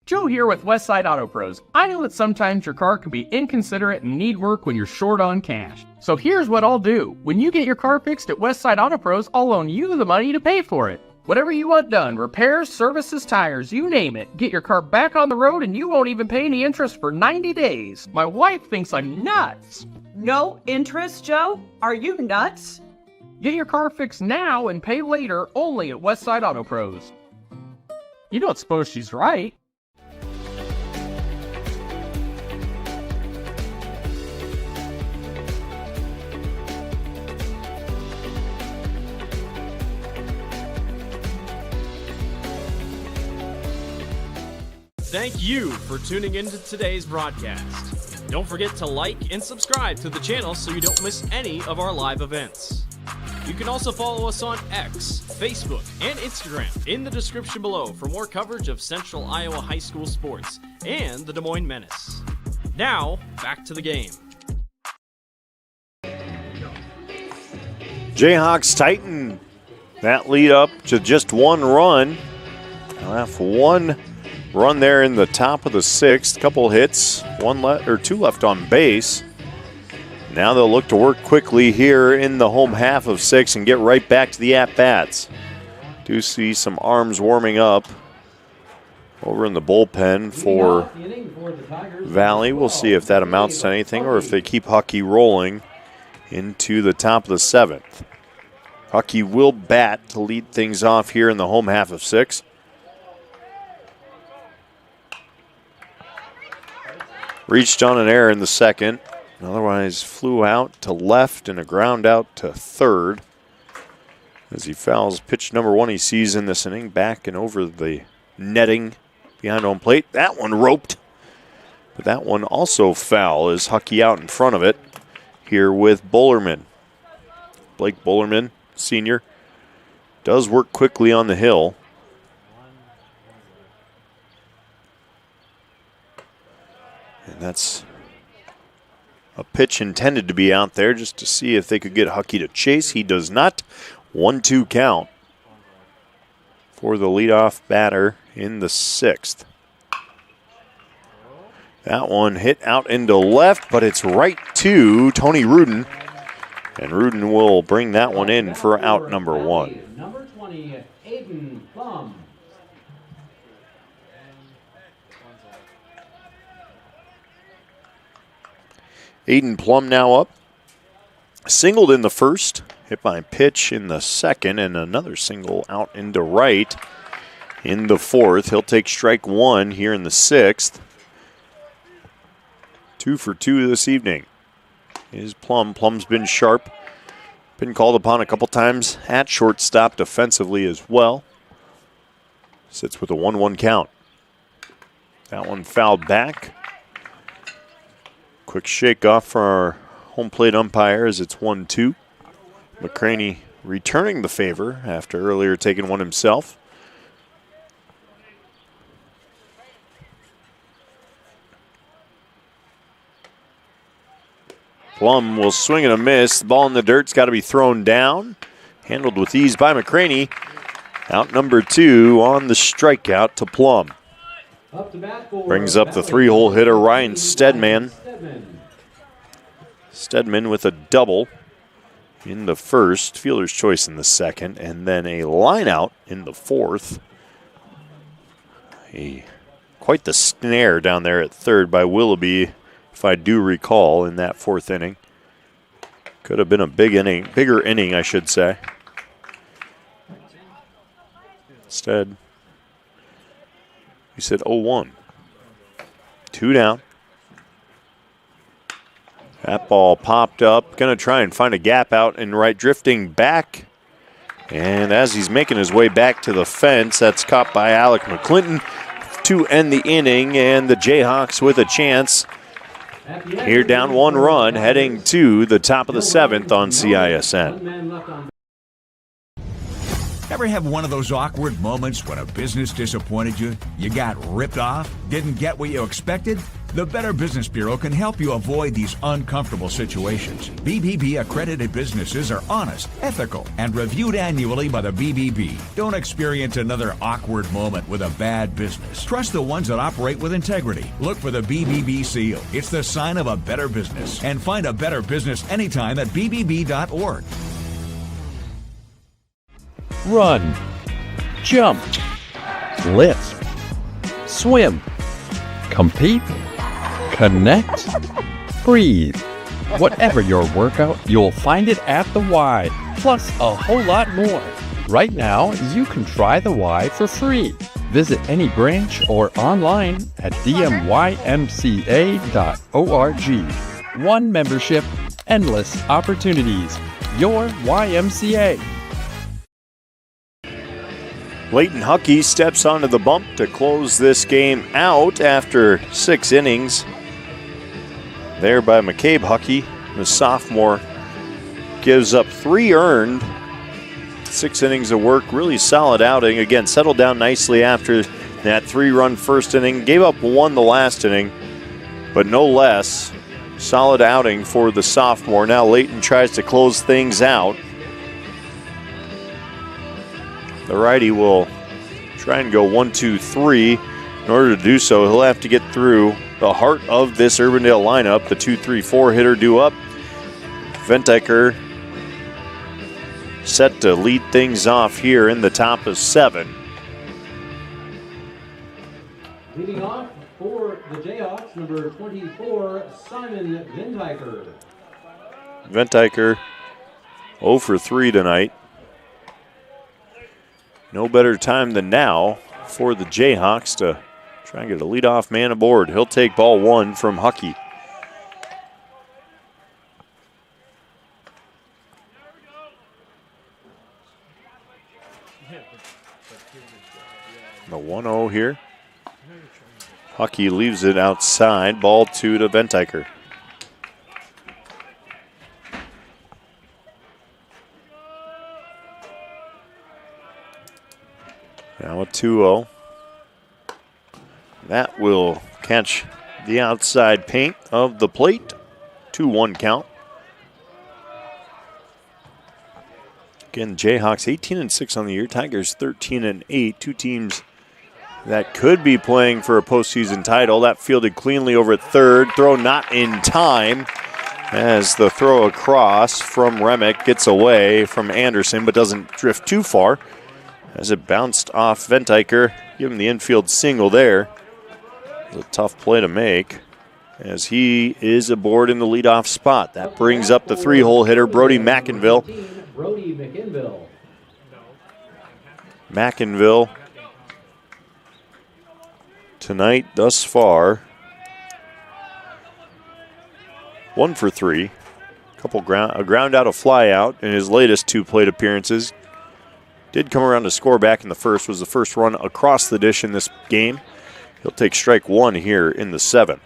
Joe here with Westside Auto Pros. I know that sometimes your car can be inconsiderate and need work when you're short on cash. So here's what I'll do. When you get your car fixed at Westside Auto Pros, I'll loan you the money to pay for it. Whatever you want done, repairs, services, tires, you name it. Get your car back on the road and you won't even pay any interest for 90 days. My wife thinks I'm nuts. No interest, Joe? Are you nuts? Get your car fixed now and pay later only at Westside Auto Pros. You don't suppose she's right? Thank you for tuning into today's broadcast. Don't forget to like and subscribe to the channel so you don't miss any of our live events. You can also follow us on X, Facebook, and Instagram in the description below for more coverage of Central Iowa high school sports and the Des Moines Menace. Now, back to the game. Jayhawks tighten that lead up to just 1 run. They'll have 1 run there in the top of the 6th. Couple hits, 2 left on base. Now they'll look to work quickly here in the home half of 6 and get right back to the at-bats. Do see some arms warming up over in the bullpen for Valley. We'll see if that amounts to anything or if they keep Huckey rolling into the top of the 7th. Huckey will bat to lead things off here in the home half of 6. Reached on an error in the 2nd. Otherwise flew out to left and a ground out to 3rd. As he fouls pitch number 1 he sees in this inning. Back and over the netting behind home plate. That one roped. But that one also foul as Huckey out in front of it here with Bullerman. Blake Bullerman, senior, does work quickly on the hill. And that's a pitch intended to be out there just to see if they could get Huckey to chase. He does not. 1-2 count for the leadoff batter in the 6th. That one hit out into left, but it's right to Tony Rudin. And Rudin will bring that one in for out number 1. Number 20, Aiden Plum. Aiden Plum now up. Singled in the 1st, hit by pitch in the 2nd, and another single out into right in the 4th. He'll take strike 1 here in the 6th. 2 for 2 this evening is Plum. Plum's been sharp. Been called upon a couple times at shortstop defensively as well. Sits with a 1-1 count. That one fouled back. Quick shake off for our home plate umpire as it's 1-2. McCraney returning the favor after earlier taking one himself. Plum will swing and a miss. The ball in the dirt's got to be thrown down. Handled with ease by McCraney. Out number 2 on the strikeout to Plum. Brings up the 3-hole hitter, Ryan Stedman. Stedman with a double in the first, fielder's choice in the second, and then a line out in the fourth. Quite the snare down there at third by Willoughby, if I do recall, in that fourth inning. Could have been a bigger inning, I should say. Instead, you said 0-1. 2 down. That ball popped up. Going to try and find a gap out and right, drifting back. And as he's making his way back to the fence, that's caught by Alec McClinton to end the inning. And the Jayhawks with a chance here, down 1 run, heading to the top of the 7th on CISN. Ever have one of those awkward moments when a business disappointed you? You got ripped off? Didn't get what you expected? The Better Business Bureau can help you avoid these uncomfortable situations. BBB accredited businesses are honest, ethical, and reviewed annually by the BBB. Don't experience another awkward moment with a bad business. Trust the ones that operate with integrity. Look for the BBB seal. It's the sign of a better business. And find a better business anytime at bbb.org. Run, jump, lisp, swim, compete, connect, breathe. Whatever your workout, you'll find it at the Y, plus a whole lot more. Right now, you can try the Y for free. Visit any branch or online at dmymca.org. One membership, endless opportunities. Your YMCA. Leighton Huckey steps onto the bump to close this game out after 6 innings. There by McCabe Huckey, the sophomore, gives up 3 earned. 6 innings of work, really solid outing. Again, settled down nicely after that 3-run first inning. Gave up 1 the last inning, but no less. Solid outing for the sophomore. Now Leighton tries to close things out. The righty will try and go 1-2-3. In order to do so, he'll have to get through the heart of this Urbandale lineup. The 2-3-4 hitter due up. Ventiker set to lead things off here in the top of 7. Leading off for the Jayhawks, number 24, Simon Ventiker. Ventiker 0 for 3 tonight. No better time than now for the Jayhawks to try and get a leadoff man aboard. He'll take ball 1 from Huckey. The 1-0 here. Huckey leaves it outside. Ball 2 to Ventiker. Now a 2-0. That will catch the outside paint of the plate. 2-1 count. Again, Jayhawks 18-6 on the year. Tigers 13-8. 2 teams that could be playing for a postseason title. That fielded cleanly over at third. Throw not in time as the throw across from Remick gets away from Anderson but doesn't drift too far as it bounced off Ventiker. Give him the infield single there. It was a tough play to make as he is aboard in the leadoff spot. That brings up the 3-hole hitter, Brody McInville. Brody McInville. McInville tonight thus far 1 for 3. A ground out, a fly out in his latest 2 plate appearances. Did come around to score back in the first, was the first run across the dish in this game. He'll take strike 1 here in the 7th.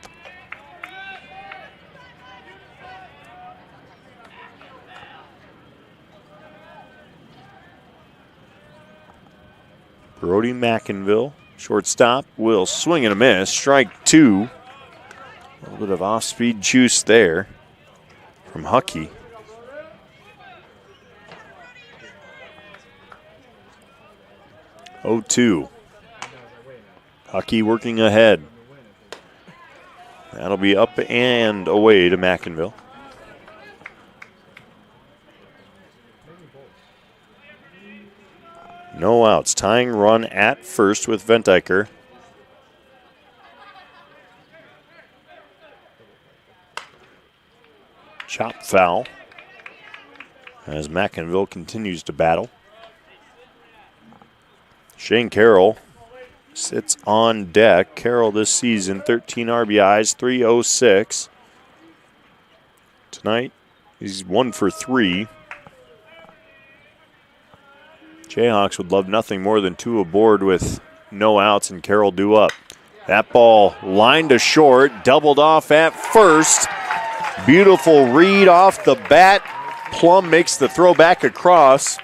Brody McInville, shortstop, will swing and a miss. Strike 2. A little bit of off-speed juice there from Huckey. Oh, 2. Huckey working ahead. That'll be up and away to McInville. No outs. Tying run at first with Ventiker. Chop foul as McInville continues to battle. Shane Carroll sits on deck. Carroll this season, 13 RBIs, 306. Tonight, he's 1 for 3. Jayhawks would love nothing more than 2 aboard with no outs and Carroll due up. That ball lined to short, doubled off at first. Beautiful read off the bat. Plum makes the throw back across.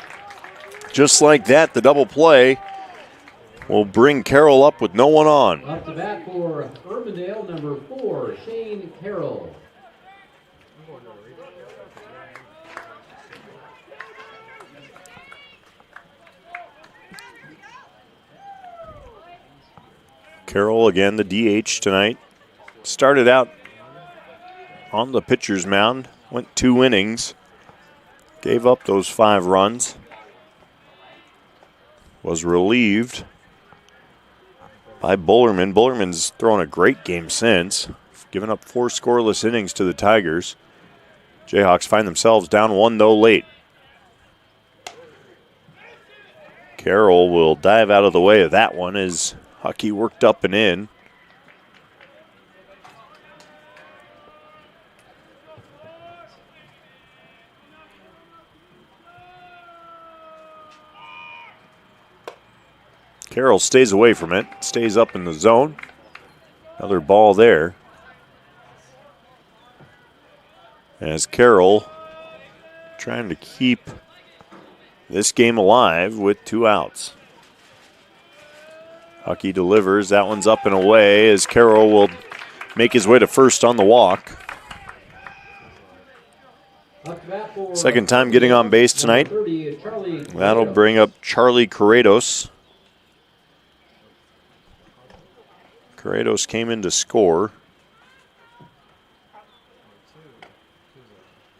Just like that, the double play will bring Carroll up with no one on. Up to bat for Urbandale, number 4, Shane Carroll. Carroll again, the DH tonight. Started out on the pitcher's mound, went 2 innings, gave up those 5 runs, was relieved by Bullerman. Bullerman's thrown a great game since, given up 4 scoreless innings to the Tigers. Jayhawks find themselves down 1 though late. Carroll will dive out of the way of that one as Huckey worked up and in. Carroll stays away from it, stays up in the zone. Another ball there. As Carroll trying to keep this game alive with 2 outs. Huckey delivers. That one's up and away as Carroll will make his way to first on the walk. Second time getting on base tonight. That'll bring up Charlie Corrados. Corrados came in to score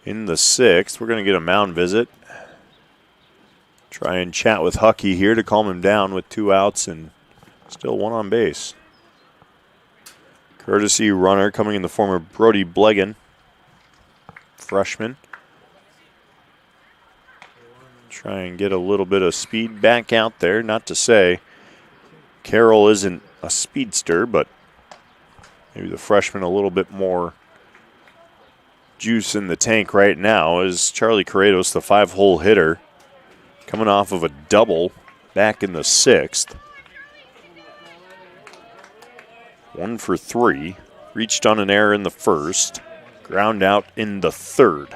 in the 6th. We're going to get a mound visit. Try and chat with Huckey here to calm him down with 2 outs and still 1 on base. Courtesy runner coming in the form of Brody Blegan, freshman. Try and get a little bit of speed back out there. Not to say Carroll isn't a speedster, but maybe the freshman a little bit more juice in the tank right now is Charlie Corrados, the 5-hole hitter, coming off of a double back in the 6th. 1 for 3. Reached on an error in the 1st. Ground out in the 3rd.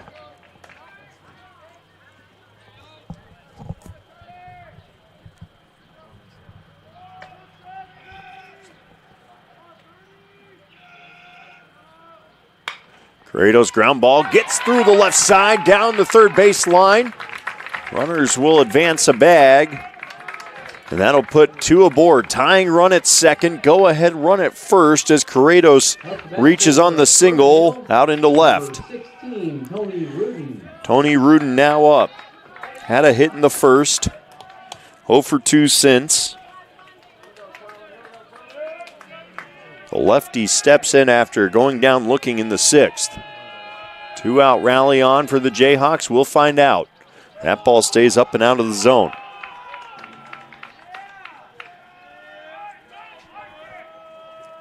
Corrados ground ball gets through the left side, down the third base line. Runners will advance a bag, and that'll put 2 aboard. Tying run at second, go ahead run at first as Corrados reaches on the single out into left. Tony Rudin now up. Had a hit in the 1st, 0 for 2 since. The lefty steps in after going down looking in the 6th. 2-out rally on for the Jayhawks. We'll find out. That ball stays up and out of the zone.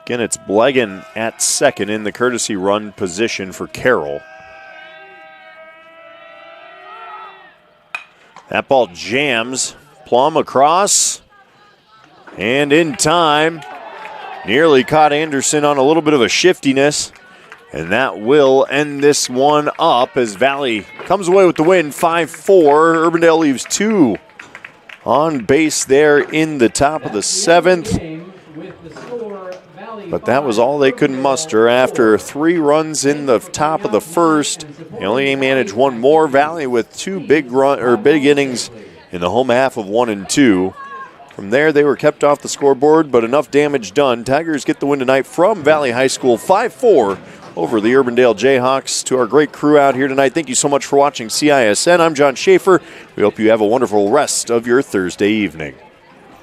Again, it's Blegan at second in the courtesy run position for Carroll. That ball jams. Plum across. And in time. Nearly caught Anderson on a little bit of a shiftiness. And that will end this one up as Valley comes away with the win, 5-4. Urbandale leaves 2 on base there in the top of the 7th. With the score, Valley but that was all they could muster after 3 runs in the top of the first. They only managed one more. Valley with 2 big innings in the home half of 1 and 2. From there, they were kept off the scoreboard, but enough damage done. Tigers get the win tonight from Valley High School, 5-4 over the Urbandale Jayhawks. To our great crew out here tonight, thank you so much for watching CISN. I'm John Schaefer. We hope you have a wonderful rest of your Thursday evening.